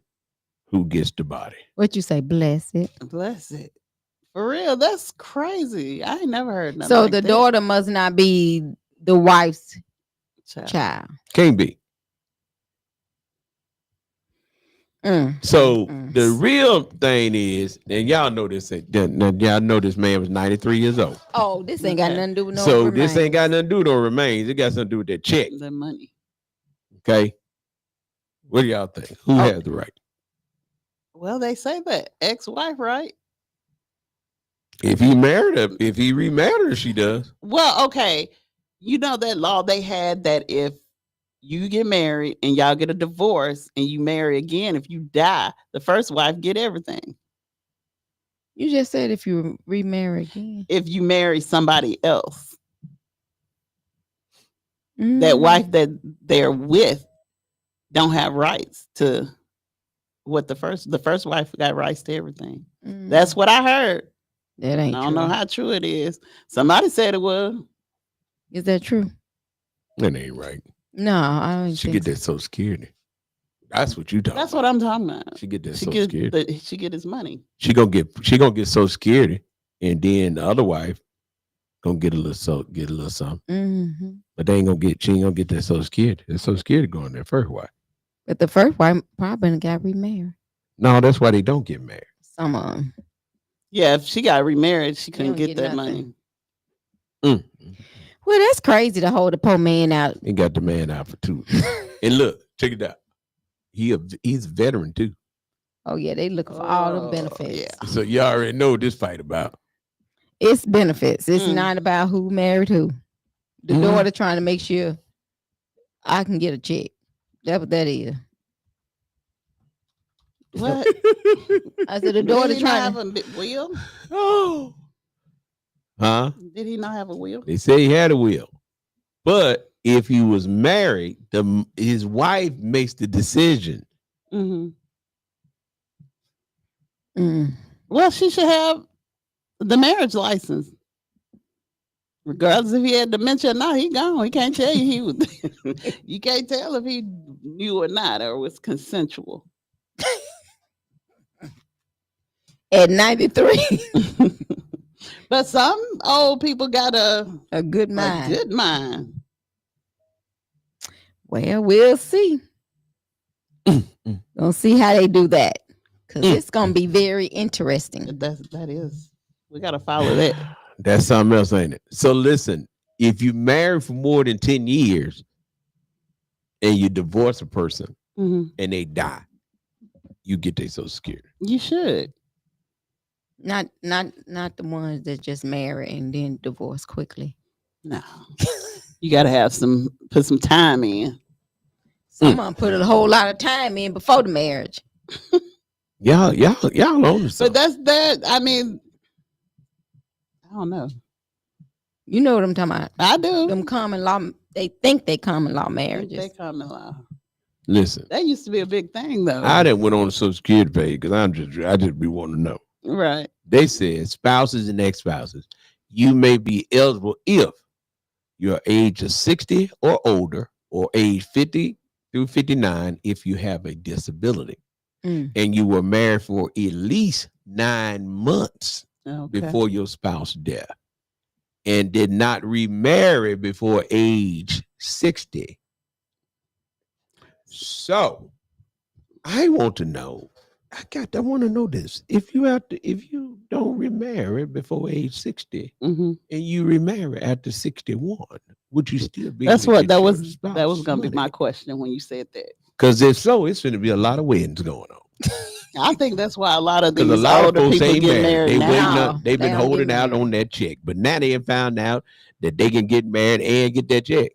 who gets the body. What you say, bless it. Bless it. For real, that's crazy. I ain't never heard nothing So like the that. daughter must not be the wife's child. Can't be. Mm. So Mm. the real thing is, and y'all know this. Y'all know this man was 93 years old. Oh, this ain't got Okay. nothing to do with no So remains. this ain't got nothing to do with no remains. It got something to do with that check. The money. Okay. What do y'all think? Who has the right? Well, they say that ex-wife, right? If he married her, if he remarried her, she does. Well, okay. You know that law they had that if you get married and y'all get a divorce and you marry again, if you die, the first wife get everything. You just said if you remarry again. If you marry somebody else, that Mm. wife that they're with don't have rights to what the first wife got rights to everything. Mm. That's what I heard. That I ain't don't true. know how true it is. Somebody said it was. Is that true? That ain't right. No, I don't She think get that Social Security. That's what you talking That's about. what I'm talking about. She get that She Social get Security. she get his money. She gonna get Social Security, and then the other wife gonna get a little something. Mm-hmm. But she ain't gonna get that Social Security. That Social Security going there first wife. But the first wife probably got remarried. No, that's why they don't get married. Some of them. Yeah, if she got remarried, she couldn't don't get get that nothing. money. Well, that's crazy to hold a poor man out. He got the man out for 2. And look, check it out. He's a veteran too. Oh yeah, they looking for all the benefits. Yeah. So you already know what this fight about. It's benefits. It's Mm. not about who married who. The Mhm. daughter trying to make sure I can get a check. That's what that is. What? I said the daughter Did he not trying have to. a big will? Oh. Huh? Did he not have a will? They say he had a will. But if he was married, his wife makes the decision. Mm-hmm. Mm. Well, she should have the marriage license. Regardless if he had dementia or not, he gone. He can't tell you he was. You can't tell if he knew or not, or was consensual. At 93, But some old people got a good mind. a good mind. Well, we'll see. Gonna see how they do that, because it's gonna be very interesting. That is. We gotta follow that. That's something else, ain't it? So listen, if you marry for more than 10 years and you divorce a person Mhm. and they die, you get their Social Security. You should. Not the ones that just marry and then divorce quickly. No. You gotta put some time in. Someone put a whole lot of time in before the marriage. Y'all own But something. that's that. I mean, I don't know. You know what I'm talking about? I do. Them common law. They think they common law marriages. They come along. Listen, That used to be a big thing, though. I didn't went on the Social Security page because I just be wanting to know. Right. They said spouses and ex-spouses, you may be eligible if you're age of 60 or older, or age 50 through 59 if you have a disability. Mm. And you were married for at least 9 months Okay. before your spouse's death and did not remarry before age 60. So I want to know, I want to know this. If you don't remarry before age 60 Mm-hmm. and you remarry after 61, would you still be That's able to what get that your was. That spouse was gonna be money? my question when you said that. Because if so, it's going to be a lot of weddings going on. I think that's why a lot of Because these a lot of older folks people ain't get married. married They waiting now. up, they've They been don't get holding out married. on that check. But now they have found out that they can get married and get that check.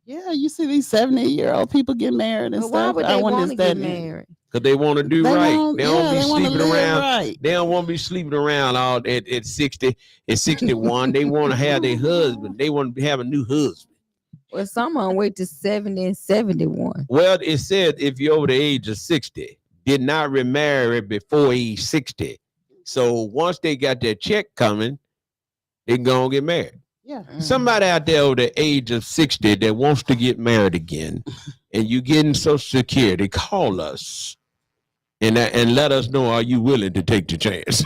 Yeah, you see these 70-year-old people get married and But why stuff. would I they wonder want is to get that- married? Because they want to do They right. want- They don't yeah, be they wanna sleeping live around. right. They don't want to be sleeping around all at 60 and 61. They want to have their husband. They want to have a new husband. Well, someone wait to 70 and 71. Well, it said if you're over the age of 60, did not remarry before age 60. So once they got their check coming, they can go and get married. Yeah. Somebody out there over the age of 60 that wants to get married again, and you getting Social Security, call us and let us know, are you willing to take the chance?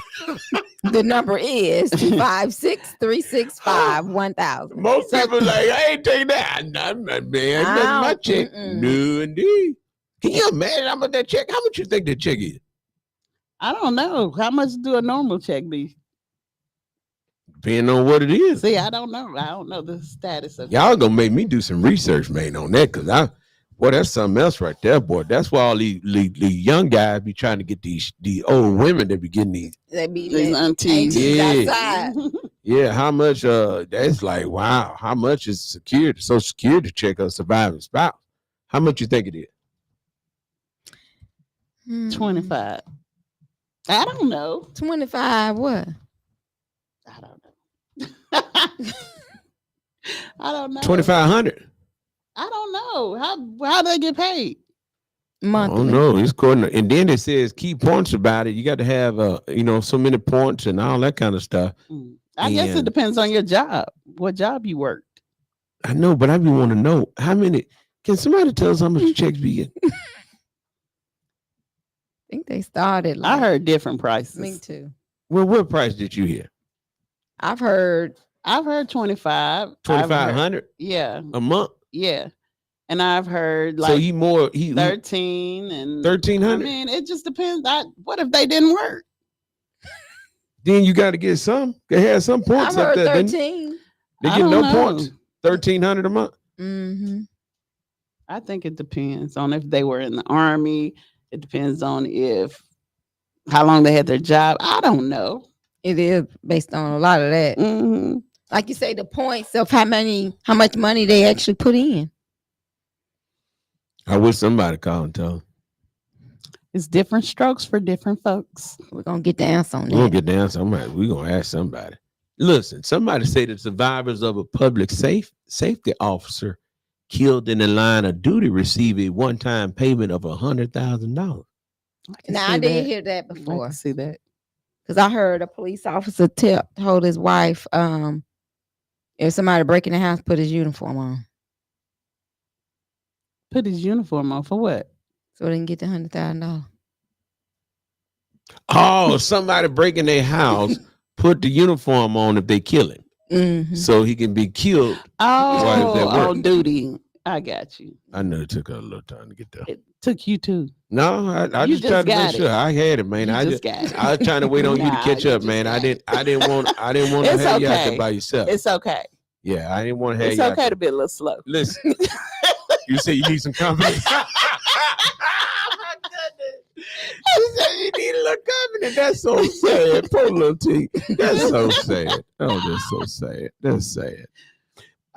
The number is 256-365-1000. Most people like, I ain't taking that. Man, that's my Ow, check. mm-mm. No, indeed. Can you imagine how much that check? How much you think that check is? I don't know. How much do a normal check be? Depending on what it is. See, I don't know. I don't know the status of Y'all gonna make me do some research, man, on that, because boy, that's something else right there, boy. That's why all these young guys be trying to get these old women that be getting these. They be these let aunties. aunties Yeah. outside. Yeah, how much? That's like, wow. How much is security? Social Security check a surviving spouse? How much you think it is? Hmm. 25. I don't know. 25 what? I don't know. I don't know. 2,500. I don't know. How they get paid? I Monthly. don't know. It's according to, and then it says key points about it. You got to have so many points and all that kind of stuff. I guess it And- depends on your job. What job you worked. I know, but I be want to know how many. Can somebody tell us how much checks be getting? I think they started. I Like, heard different prices. me too. Well, what price did you hear? I've heard I've heard 25. 2,500 Yeah. a month. Yeah. And I've heard So like he 13 and 1,300. I mean, it just depends. What if they didn't work? Then you got to get some. They had some I points up heard there. 13. They I get no don't know. points. 1,300 a month. Mm-hmm. I think it depends on if they were in the Army. It depends on how long they had their job. I don't know. It is based on a lot of that. Mhm. Like you say, the points of how much money they actually put in. I wish somebody called and told. It's different strokes for different folks. We're gonna get the answer on We're gonna that. get down. We're gonna ask somebody. Listen, somebody say the survivors of a public safety officer killed in the line of duty receive a one-time payment of $100,000. Now I did hear that I before can see that. because I heard a police officer told his wife, if somebody break in the house, put his uniform on Put his uniform on for what? so they can get the $100,000. Oh, somebody breaking their house, put the uniform on if they kill him, Mm-hmm. so he can be killed. Why does that work? On duty. I got you. I know it took a little time to get there. It took you too. No, I You just tried to just make got sure it. I had it, man. You I just got it. I was trying to wait on you to Nah, catch you up, just man. got I didn't want to It's have you out okay. there by yourself. It's okay. Yeah, I didn't want to have It's you out okay there. to be a little slow. Listen, you say you need some company. You say you need a little company. That's so sad. Poor little T. That's so sad. Oh, that's so sad. That's sad.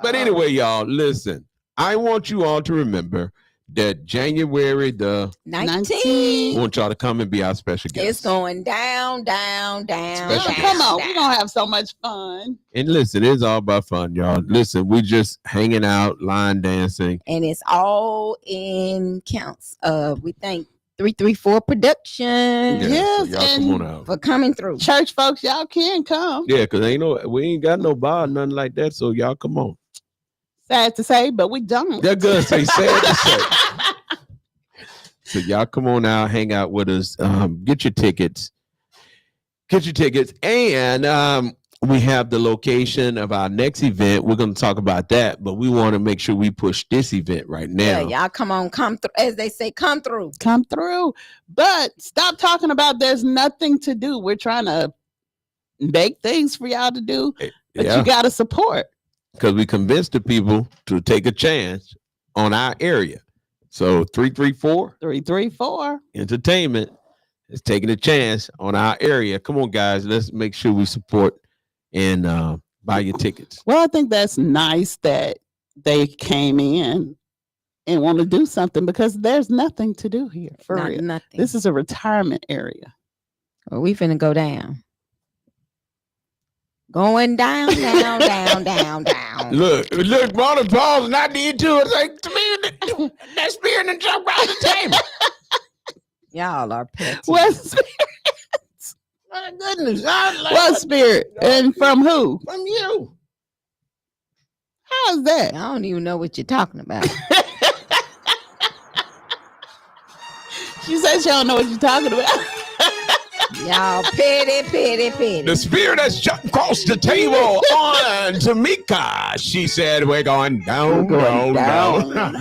But anyway, y'all, listen. I want you all to remember that January the 19. I want y'all to come and be our special guest. It's going down, down, down. Special down, Come on, down. we're gonna have so much fun. And listen, it's all about fun, y'all. Listen, we just hanging out, line dancing. And it's all in counts. We thank 334 Production Yeah, Yes, so y'all come on and out. for coming through. Church folks, y'all can come. Yeah, because we ain't got no bar, nothing like that. So y'all come on. Sad to say, but we don't. They're good. Say sad to say. So y'all come on out, hang out with us. Get your tickets. And we have the location of our next event. We're going to talk about that, but we want to make sure we push this event right Yeah, now. y'all come through. As they say, come through. Come through. But stop talking about there's nothing to do. We're trying to make things for y'all to do, but Yeah, you got to support. because we convinced the people to take a chance on our area. So 334 334. Entertainment is taking a chance on our area. Come on, guys. Let's make sure we support and buy your tickets. Well, I think that's nice that they came in and want to do something because there's nothing to do here for Not real. nothing. This is a retirement area. Well, we finna go down. Going down, down, down, down, down. Look, Ronnie Paul's and I did too. It's like, to me, that spirit and jump right the table. Y'all are petty. What spirit? My goodness. I like What spirit? And from who? from you. How's that? I don't even know what you're talking about. She said she don't know what you're talking about. Y'all petty. The spirit has jumped across the table on Tamika. She said, we're going down, down.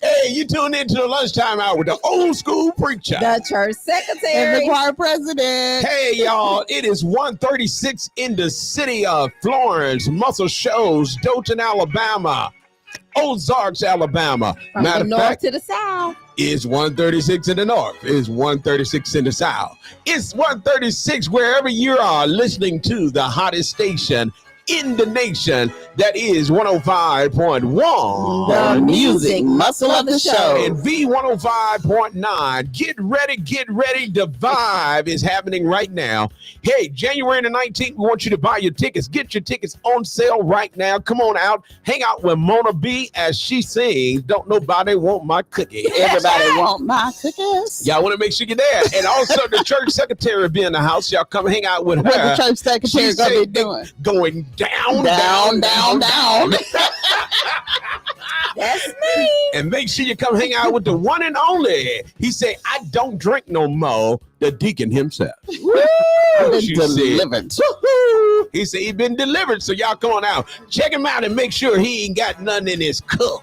Hey, you tuned into the lunchtime hour with the old school preacher. The church And the secretary. choir president. Hey, y'all, it is 1:36 in the city of Florence, Muscle Shoals, Dothan, Alabama, Ozarks, Alabama. From the Matter of north fact, to the south. it's 1:36 in the north. It's 1:36 in the south. It's 1:36 wherever you are listening to the hottest station in the nation. That is 105.1. The music muscle of the show. And V105.9. Get ready. The vibe is happening right now. Hey, January the 19th, we want you to buy your tickets. Get your tickets on sale right now. Come on out. Hang out with Mona B as she sings, Don't Nobody Want My Cookie. Everybody want my cookies. Y'all want to make sure you're there. And also the church secretary will be in the house. Y'all come hang out with What the her. church secretary She gonna be said doing? Going down. That's me. And make sure you come hang out with the one and only. He said, I don't drink no more. The deacon himself. She said, Delivered. He said he been delivered. So y'all come on out. Check him out and make sure he ain't got nothing in his cup.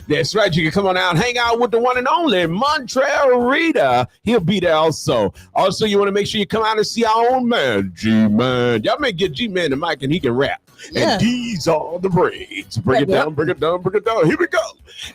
That's right. You can come on out and hang out with the one and only Montreal Rita. He'll be there also. Also, you want to make sure you come out and see our own man, G-Man. Y'all may get G-Man the mic and he can rap. Yeah. And these are the braids. Bring it down, bring it down, bring it down. Here we go.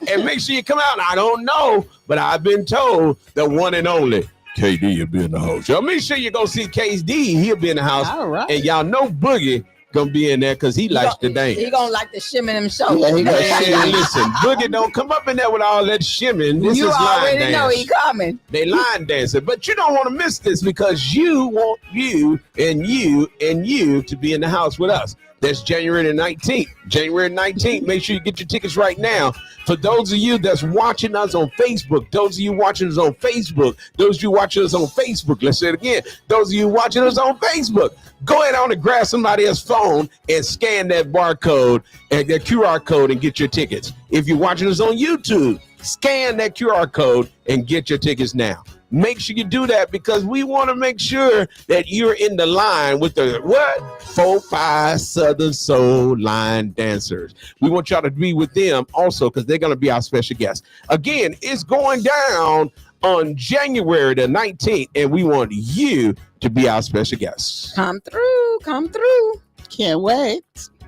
And make sure you come out. I don't know, but I've been told the one and only KD will be in the house. Y'all make sure you go see KD. He'll be in the house. All right. And y'all know Boogie gonna be in there because he likes to dance. He gonna like the shimmy them shoulders. Yeah, he gonna Man, listen, Boogie don't come up in there with all that shimming. This You is line already know dance. he coming. They line dancing, but you don't want to miss this because you want you and you and you to be in the house with us. That's January the 19th. January 19th. Make sure you get your tickets right now. For those of you that's watching us on Facebook, those of you watching us on Facebook, those of you watching us on Facebook, let's say it again. Those of you watching us on Facebook, go ahead on and grab somebody else's phone and scan that barcode and that QR code and get your tickets. If you're watching us on YouTube, scan that QR code and get your tickets now. Make sure you do that because we want to make sure that you're in the line with the 4-5 Southern Soul line dancers. We want y'all to be with them also because they're going to be our special guests. Again, it's going down on January the 19th, and we want you to be our special guests. Come through. Come through. Can't wait.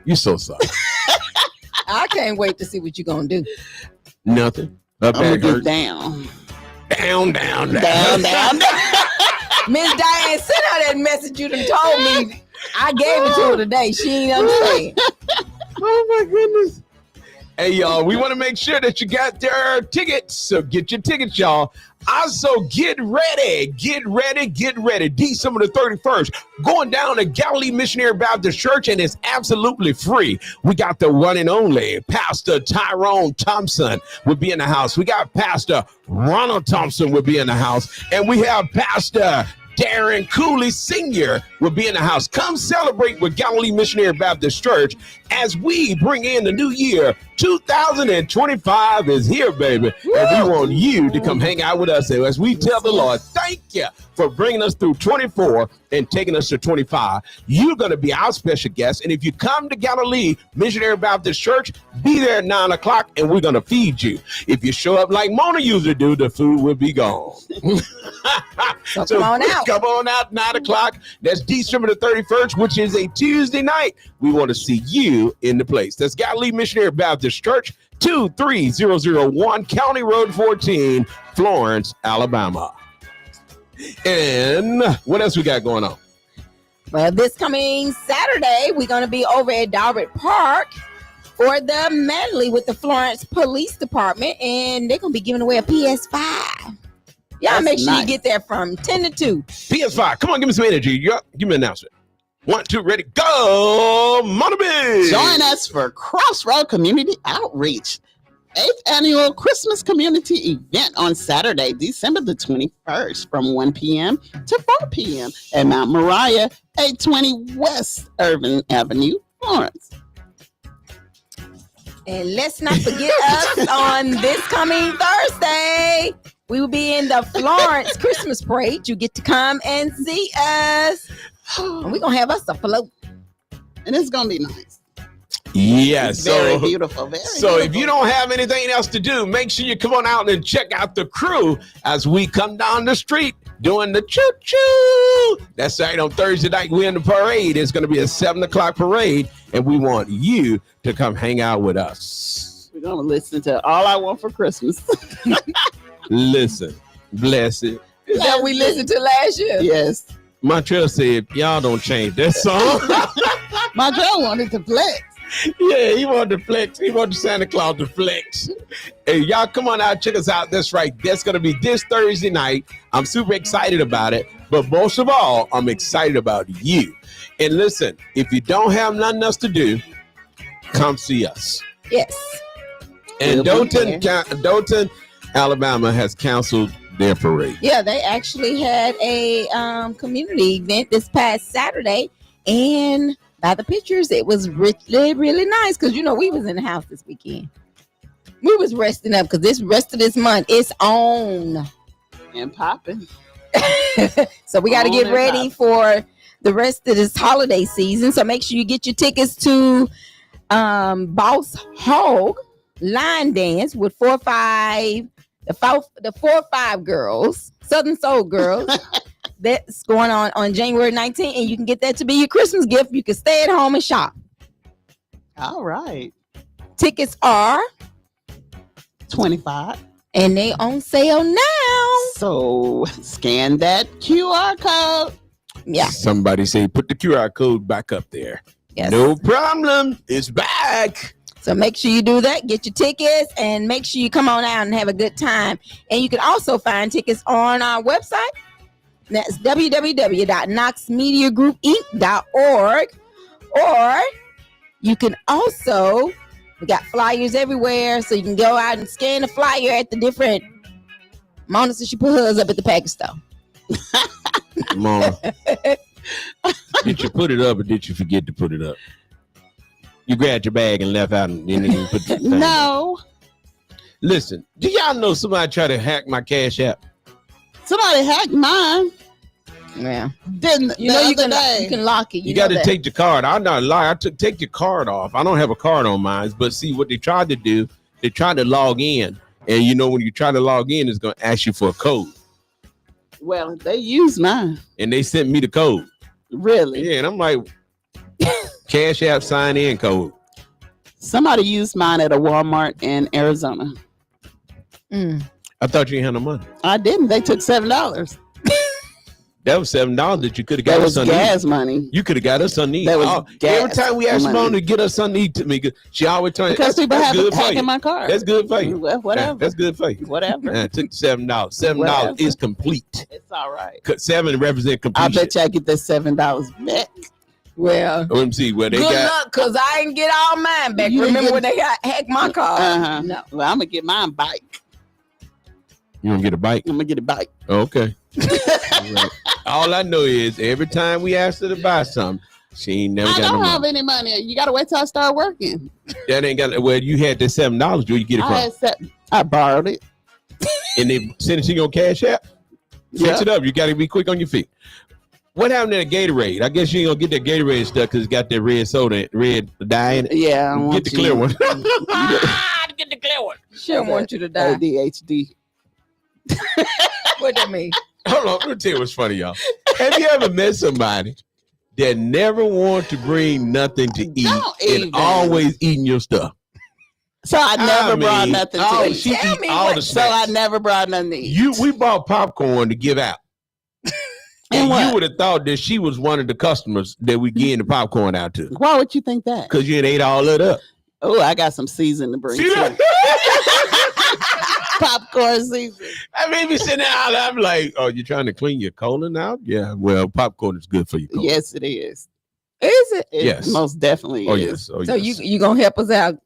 You're so sorry. I can't wait to see what you're gonna do. Nothing. Up I'm gonna back get hurts. down. Down. Down, down. Miss Diane, send her that message you done told me. I gave it to her today. She ain't understand. Oh my goodness. Hey y'all, we want to make sure that you got their tickets. So get your tickets, y'all. Also, get ready. December the 31st, going down to Galilee Missionary Baptist Church, and it's absolutely free. We got the one and only Pastor Tyrone Thompson will be in the house. We got Pastor Ronald Thompson will be in the house, and we have Pastor Darren Cooley Sr. will be in the house. Come celebrate with Galilee Missionary Baptist Church as we bring in the new year. 2025 is here, baby. Woo! And we want you to come hang out with us as we tell the Lord, thank you for bringing us through 24 and taking us to 25. You're going to be our special guest. And if you come to Galilee Missionary Baptist Church, be there at 9 o'clock and we're going to feed you. If you show up like Mona usually do, the food will be gone. So come on out. Come on out, 9 o'clock. That's December the 31st, which is a Tuesday night. We want to see you in the place. That's Galilee Missionary Baptist Church, 23001 County Road 14, Florence, Alabama. And what else we got going on? Well, this coming Saturday, we're going to be over at Dalbert Park for the medley with the Florence Police Department, and they're going to be giving away a PS5. Y'all make sure you get there from 10 to 2. PS5. Come on, give me some energy. Give me an announcement. 1, 2, ready, go! Mona B! Join us for Crossroad Community Outreach, 8th Annual Christmas Community Event on Saturday, December the 21st from 1 p.m. to 4 p.m. at Mount Moriah, 820 West Irving Avenue, Florence. And let's not forget us on this coming Thursday. We will be in the Florence Christmas Parade. You get to come and see us. And we're going to have us a float. And it's going to be nice. Yeah, Very beautiful. So if you don't have anything else to do, make sure you come on out and check out the crew as we come down the street doing the choo-choo. That's right. On Thursday night, we're in the parade. It's going to be a 7 o'clock parade, and we want you to come hang out with us. We're going to listen to All I Want for Christmas. Listen, bless it. Is that we listened to last year? Yes. Montreal said, y'all don't change that song. Montreal wanted to flex. Yeah, he wanted to flex. He wanted Santa Claus to flex. Hey, y'all come on out, check us out. That's right. That's going to be this Thursday night. I'm super excited about it. But most of all, I'm excited about you. And listen, if you don't have nothing else to do, come see us. Yes. And Dothan, Alabama has canceled their parade. Yeah, they actually had a community event this past Saturday, and by the pictures, it was really, really nice because, you know, we was in the house this weekend. We was resting up because this rest of this month is on. And popping. So we got to get ready for the rest of this holiday season. So make sure you get your tickets to Boss Hog Line Dance with 4-5, the 4-5 girls, Southern Soul Girls. That's going on January 19th, and you can get that to be your Christmas gift. You can stay at home and shop. All right. Tickets are $25. and they on sale now. So scan that QR code. Yeah. Somebody say put the QR code back up there. Yes. No problem. It's back. So make sure you do that. Get your tickets and make sure you come on out and have a good time. And you can also find tickets on our website. That's www.knoxmediagroupinc.org. Or you can also, we got flyers everywhere, so you can go out and scan the flyer at the different Mona says she put hers up at the package store. Mama, did you put it up or did you forget to put it up? You grabbed your bag and left out and then you put the thing No. up. Listen, do y'all know somebody tried to hack my Cash App? Somebody hacked mine. Yeah. Didn't You know you the can other day. you can lock it. You know got to that. take your card. I'm not lying. Take your card off. I don't have a card on mine, but see what they tried to do. They tried to log in, and you know when you try to log in, it's going to ask you for a code, Well, they used mine. and they sent me the code. Really? Yeah, and I'm like, Cash App sign in code. Somebody used mine at a Walmart in Arizona. Mm. I thought you ain't had no money. I didn't. They took $7. That was $7 that you could have That got was us something. gas money. You could have got us something to eat. That was Every gas time we ask money. Simone to get us something to eat, to me, she always tells Because people that's have good for hacking you. my car. That's good for you. Well, whatever. Yeah, that's good for you. Whatever. I took $7. $7 Whatever. is complete. It's all right. 7 represent I completion. bet you I get that $7 back. Well, Let me see where they good got. luck, cause I didn't get all mine back. You didn't Remember get- when they hacked my car? Uh-huh. No. Well, I'm gonna get mine bike. You gonna get a bike? I'm gonna get a bike. Okay. All I know is every time we ask her to buy something, she ain't never I got no don't have money. any money. You gotta wait till I start working. That ain't got. Well, you had that $7. Where you get it I borrowed it. and they sent it to you on Cash App. Fix Yeah. it up. You got to be quick on your feet. What happened to the Gatorade? I guess you ain't gonna get that Gatorade stuff because it's got that red soda, red dye in it. Yeah, I want Get the clear one. Get the clear one. She don't want you to die. ADHD. What that mean? Hold on, let me tell you what's funny, y'all. Have you ever met somebody that never want to bring nothing to eat Don't and even. always eating your stuff? So I never brought mean, nothing oh, to eat. she Tell eat me all what- the So I snacks. never brought nothing to eat. We bought popcorn to give out. And And what? you would have thought that she was one of the customers that we getting the popcorn out to. Why would you think that? Because you had ate all that up. Oh, I got some season to bring. See too. that? Popcorn season. I mean, be sitting there, I'm like, oh, you trying to clean your colon out? Yeah, well, popcorn is good for your colon. Yes, it is. Is it? It Yes. most definitely Oh, is. yes. Oh, So yes. you gonna help us out?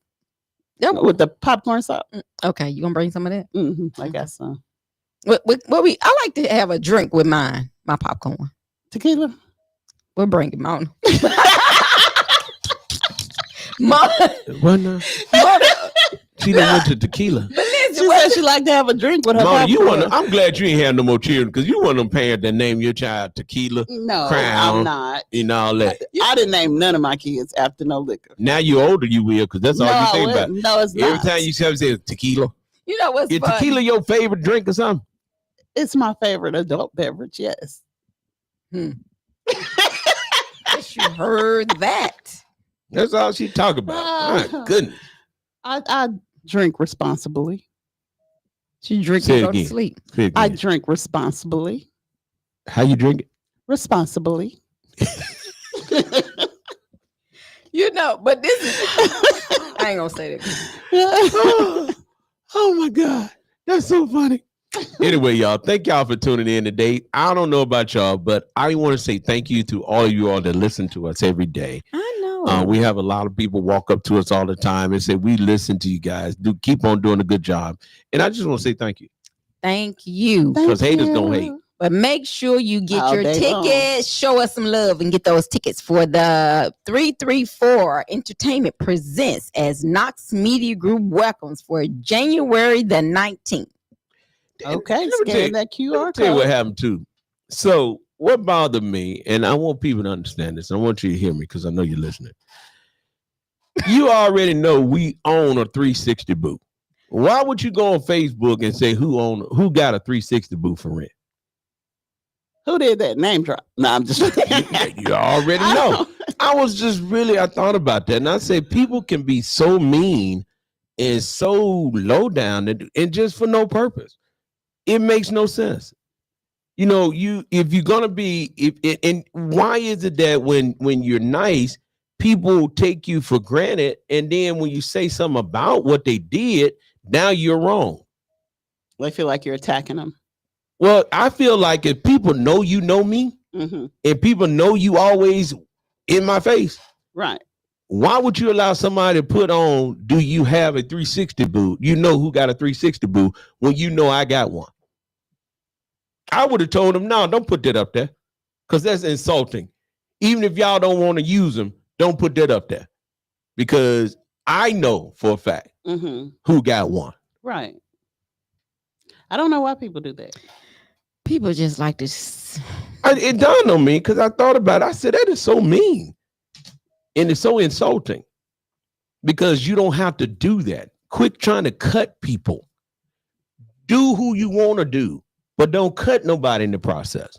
With the popcorn sauce. Okay, you gonna bring some of that? I got some What we? I like to have a drink with mine. My popcorn. tequila. We'll bring it, Mona. Mona, What now? Mona, She done went to tequila. but listen, She said she like to have a drink with her Mona, popcorn. I'm glad you ain't have no more children because you one of them parents that name your child tequila No, Crown. I'm not. and all that. I didn't name none of my kids after no liquor. Now you're older, you will, because that's all no, you I think about. wouldn't. No, it's Every not. time you say tequila, you know what's is funny? tequila your favorite drink or something? It's my favorite adult beverage. Yes. Yes, you heard that. That's all she talk about. My goodness. I drink responsibly. She drink Say and it go to again. sleep. Say it I again. drink responsibly. How you drink it? Responsibly. You know, but this is. I ain't gonna say that. Oh my God. That's so funny. Anyway, y'all, thank y'all for tuning in today. I don't know about y'all, but I want to say thank you to all of you all that listen to us every day. I know. We have a lot of people walk up to us all the time and say, we listen to you guys. Do keep on doing a good job. And I just want to say thank you. Thank you. Because haters gonna hate. But make sure you get All your day long. tickets. Show us some love and get those tickets for the 334 Entertainment Presents as Knox Media Group welcomes for January the 19th. Okay, Let me tell scan you- that Let me QR tell you what code. happened too. So what bothered me, and I want people to understand this. I want you to hear me because I know you're listening. You already know we own a 360 booth. Why would you go on Facebook and say who got a 360 booth for rent? Who did that? Name drop. No, I'm just you already know. I thought about that, and I said people can be so mean and so low down and just for no purpose. It makes no sense. You know, if you're gonna be, and why is it that when you're nice, people take you for granted, and then when you say something about what they did, now you're wrong. They feel like you're attacking them. Well, I feel like if people know you know me, Mm-hmm. and people know you always in my face, Right. why would you allow somebody to put on, do you have a 360 booth? You know who got a 360 booth when you know I got one. I would have told them, no, don't put that up there because that's insulting. Even if y'all don't want to use them, don't put that up there because I know for a fact who got one. Right. I don't know why people do that. People just like to. It dawned on me because I thought about it. I said, that is so mean. And it's so insulting because you don't have to do that. Quit trying to cut people. Do who you want to do, but don't cut nobody in the process.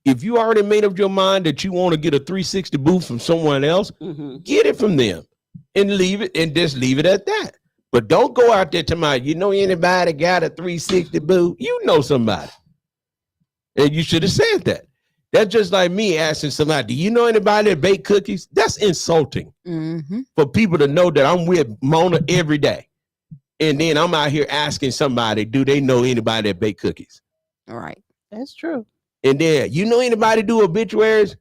If you already made up your mind that you want to get a 360 booth from someone else, get it from them and leave it and just leave it at that. But don't go out there to you know anybody got a 360 booth? You know somebody. And you should have said that. That's just like me asking somebody, do you know anybody that bake cookies? That's insulting for people to know that I'm with Mona every day. And then I'm out here asking somebody, do they know anybody that bake cookies? All right. That's true. And then, you know anybody do obituaries?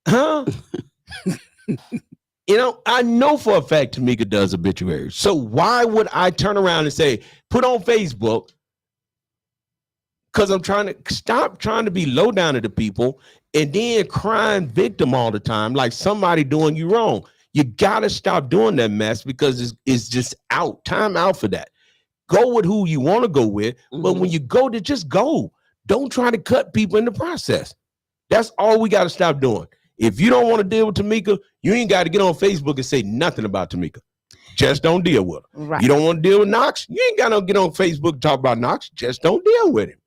Huh? You know, I know for a fact Tamika does obituaries. So why would I turn around and say, put on Facebook, because I'm trying to stop trying to be low down to the people and then crying victim all the time, like somebody doing you wrong. You got to stop doing that mess because it's just out. Time out for that. Go with who you want to go with. But when you go to just go, don't try to cut people in the process. That's all we got to stop doing. If you don't want to deal with Tamika, you ain't got to get on Facebook and say nothing about Tamika. Just don't deal with her. Right. You don't want to deal with Knox? You ain't got to get on Facebook and talk about Knox. Just don't deal with him.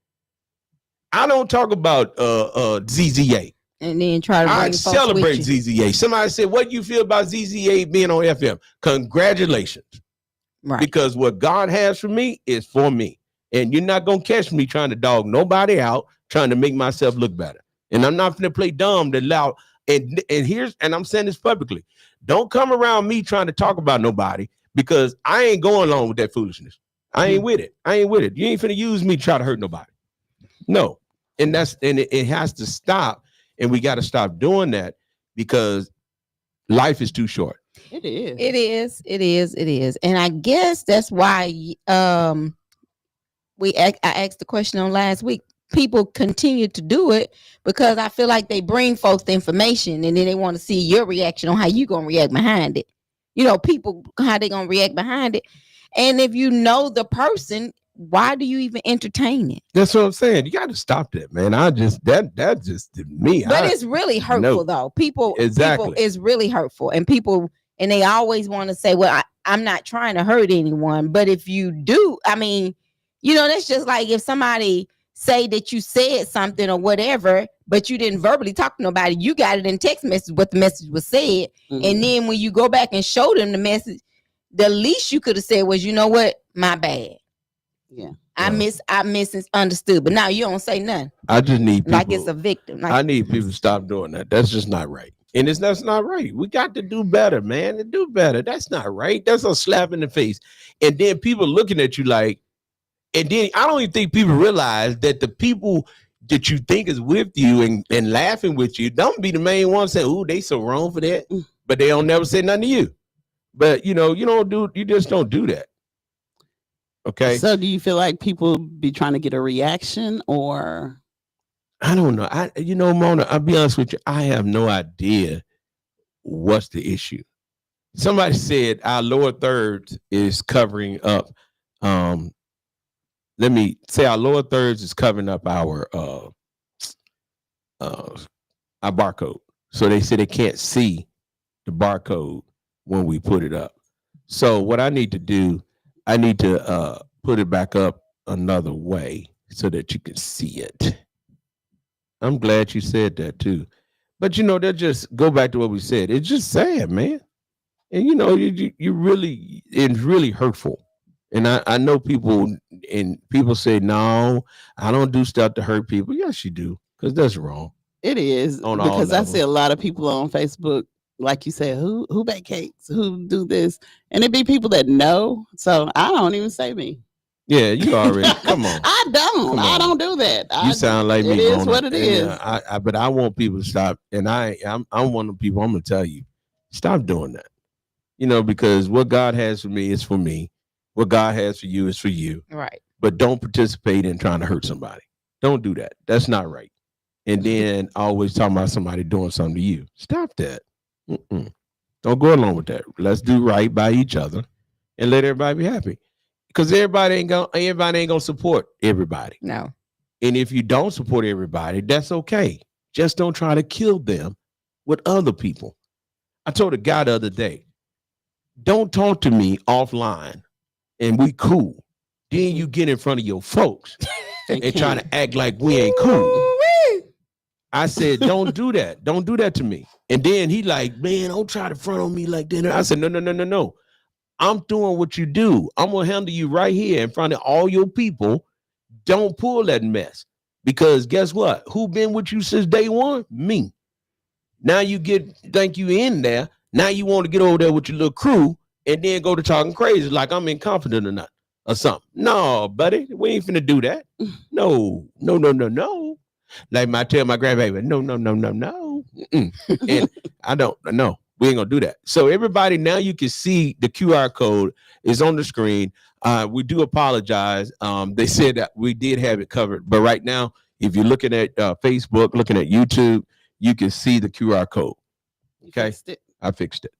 I don't talk about ZZA. And then try to bring I folks celebrate with you. ZZA. Somebody said, what do you feel about ZZA being on FM? Congratulations. Right. Because what God has for me is for me. And you're not going to catch me trying to dog nobody out, trying to make myself look better. And I'm not going to play dumb that loud. And I'm saying this publicly. Don't come around me trying to talk about nobody because I ain't going along with that foolishness. I ain't with it. You ain't finna use me to try to hurt nobody. No. And it has to stop. And we got to stop doing that because life is too short. It is. It is. And I guess that's why I asked the question on last week. People continue to do it because I feel like they bring folks the information and then they want to see your reaction on how you going to react behind it. You know, people, how they going to react behind it. And if you know the person, why do you even entertain it? That's what I'm saying. You got to stop that, man. That just me. But it's really hurtful though. People is really hurtful, and they always want to say, well, I'm not trying to hurt anyone. But if you do, I mean, you know, that's just like if somebody say that you said something or whatever, but you didn't verbally talk to nobody, you got it in text message what the message was said. And then when you go back and show them the message, the least you could have said was, you know what, my bad. Yeah. I misunderstood, but now you don't say nothing. I just need people, like it's a victim. I need people to stop doing that. That's just not right. And that's not right. We got to do better, man. To do better. That's not right. That's a slap in the face. And then people looking at you like, and then I don't even think people realize that the people that you think is with you and laughing with you, don't be the main one saying, "Ooh, they so wrong for that," but they don't never say nothing to you. But you just don't do that. Okay. So do you feel like people be trying to get a reaction, or? I don't know. Mona, I'll be honest with you. I have no idea what's the issue. Somebody said our lower thirds is covering up. Let me say our lower thirds is covering up our our barcode. So they say they can't see the barcode when we put it up. So what I need to do, I need to put it back up another way so that you can see it. I'm glad you said that too. But that just go back to what we said. It's just sad, man. And you really, it's really hurtful. And I know people, and people say, no, I don't do stuff to hurt people. Yes, you do, because that's wrong. It is, On all because I levels. see a lot of people on Facebook, like you said, who bake cakes, who do this, and it be people that know. So I don't even say me. Yeah, you already, come on. I don't. Come I on. don't do that. You sound like me. It is Mona. what it And, is. but I want people to stop. And I'm one of the people. I'm gonna tell you, stop doing that. Because what God has for me is for me. What God has for you is for you. Right. But don't participate in trying to hurt somebody. Don't do that. That's not right. And then always talking about somebody doing something to you. Stop that. Don't go along with that. Let's do right by each other and let everybody be happy. Because everybody ain't gonna support everybody. No. And if you don't support everybody, that's okay. Just don't try to kill them with other people. I told a guy the other day, don't talk to me offline and we cool. Then you get in front of your folks and try to act like we ain't cool. I said, don't do that. Don't do that to me. And then he like, man, don't try to front on me like that. I said, no. I'm doing what you do. I'm going to handle you right here in front of all your people. Don't pull that mess. Because guess what? Who been with you since day one? Me. Now you think you in there. Now you want to get over there with your little crew and then go to talking crazy like I'm incompetent or not or something. No, buddy, we ain't finna do that. No. Like I tell my grandbaby, no. And I don't know. We ain't gonna do that. So everybody, now you can see the QR code is on the screen. We do apologize. They said that we did have it covered, but right now, if you're looking at Facebook, looking at YouTube, you can see the QR code. Okay, I fixed it.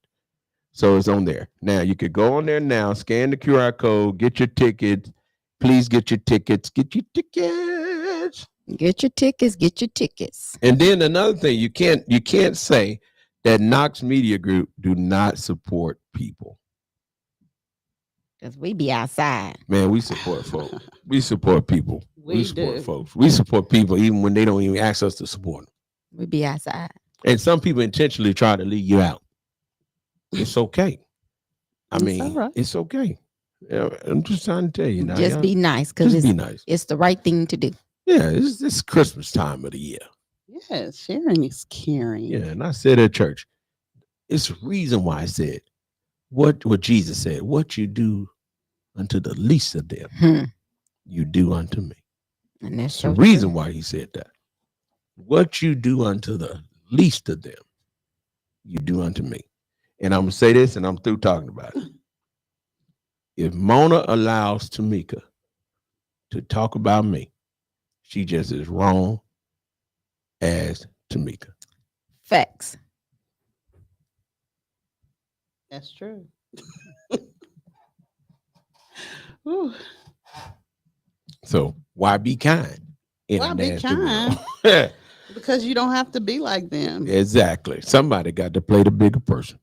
So it's on there. Now you could go on there now, scan the QR code, get your tickets. Please get your tickets. Get your tickets. Get your tickets. Get your tickets. And then another thing, you can't say that Knox Media Group do not support people. Because we be outside. Man, we support folks. We support people. We support do. folks. We support people even when they don't even ask us to support them. We be outside. And some people intentionally try to leave you out. It's okay. It's all right. It's okay. Yeah, I'm just trying to tell you now. Just y'all. be nice, because Just be nice. it's the right thing to do. Yeah, it's Christmas time of the year. Yeah, sharing is caring. Yeah, and I said at church, it's the reason why I said what Jesus said, what you do unto the least of them, you do unto me. And that's The reason why he said that. What you do unto the least of them, you do unto me. And I'm going to say this and I'm through talking about it. If Mona allows Tamika to talk about me, she just as wrong as Tamika. Facts. That's true. Ooh. So why be kind? in a Why be nasty kind? world? Because you don't have to be like them. Exactly. Somebody got to play the bigger person.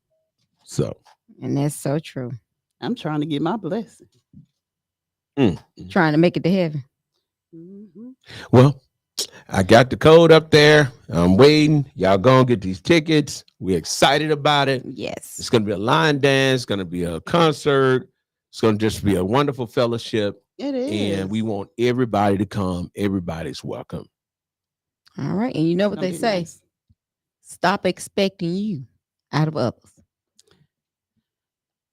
So, And that's so true. I'm trying to get my blessing. Trying to make it to heaven. Mhm. well, I got the code up there. I'm waiting. Y'all gonna get these tickets. We're excited about it. Yes. It's gonna be a line dance. It's gonna be a concert. It's gonna just be a wonderful fellowship. It is. And we want everybody to come. Everybody's welcome. All right. And you know what Gonna they be say? nice. Stop expecting you out of others.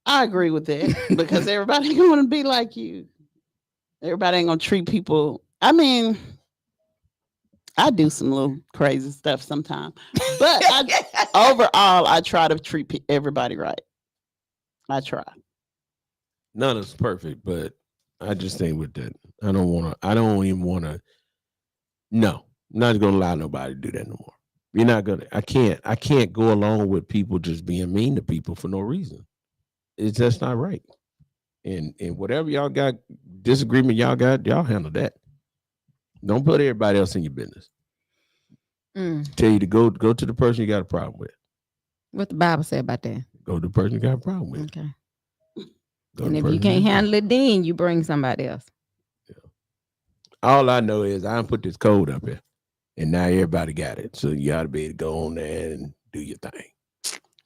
I agree with that because everybody ain't gonna be like you. Everybody ain't gonna treat people. I mean, I do some little crazy stuff sometimes, but overall, I try to treat everybody right. I try. None of it's perfect, but I just think with that, I don't even want to. No, I'm not gonna allow nobody to do that no more. You're not gonna. I can't go along with people just being mean to people for no reason. It's just not right. And whatever y'all got disagreement, y'all handle that. Don't put everybody else in your business. Tell you to go to the person you got a problem with. What the Bible say about that? Go to the person you got a problem with. Okay. Go to And the if you person can't got- handle it, then you bring somebody else. All I know is I put this code up here, and now everybody got it. So you ought to be able to go on there and do your thing.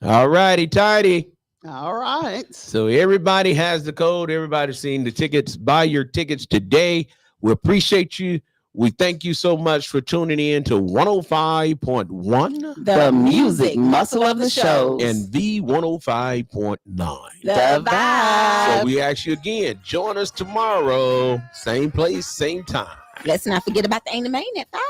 All righty, tidy. All right. So everybody has the code. Everybody's seen the tickets. Buy your tickets today. We appreciate you. We thank you so much for tuning in to 105.1 The music muscle of the shows. and the 105.9. The So vibe. we ask you again, join us tomorrow. Same place, same time. Let's not forget about the Ain't Main at 5.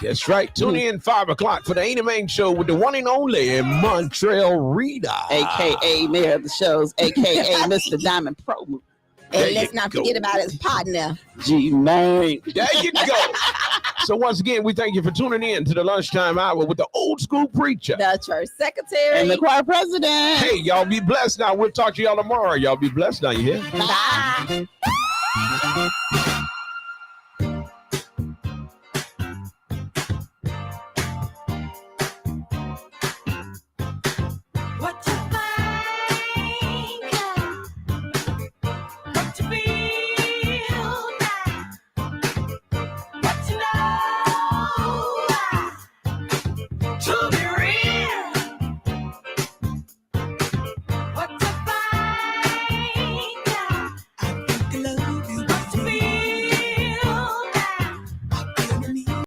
That's right. Tune in 5 o'clock for the Ain't Main Show with the one and only Montreal Rita. AKA Mayor of the Shows, AKA Mr. Diamond Pro. There And let's you not go. forget about his partner. G-Man. There you go. So once again, we thank you for tuning in to the lunchtime hour with the old school preacher. The church secretary. And the choir president. Hey, y'all be blessed now. We'll talk to y'all tomorrow. Y'all be blessed now, you hear? Bye. What you think? What you feel now? What you know? To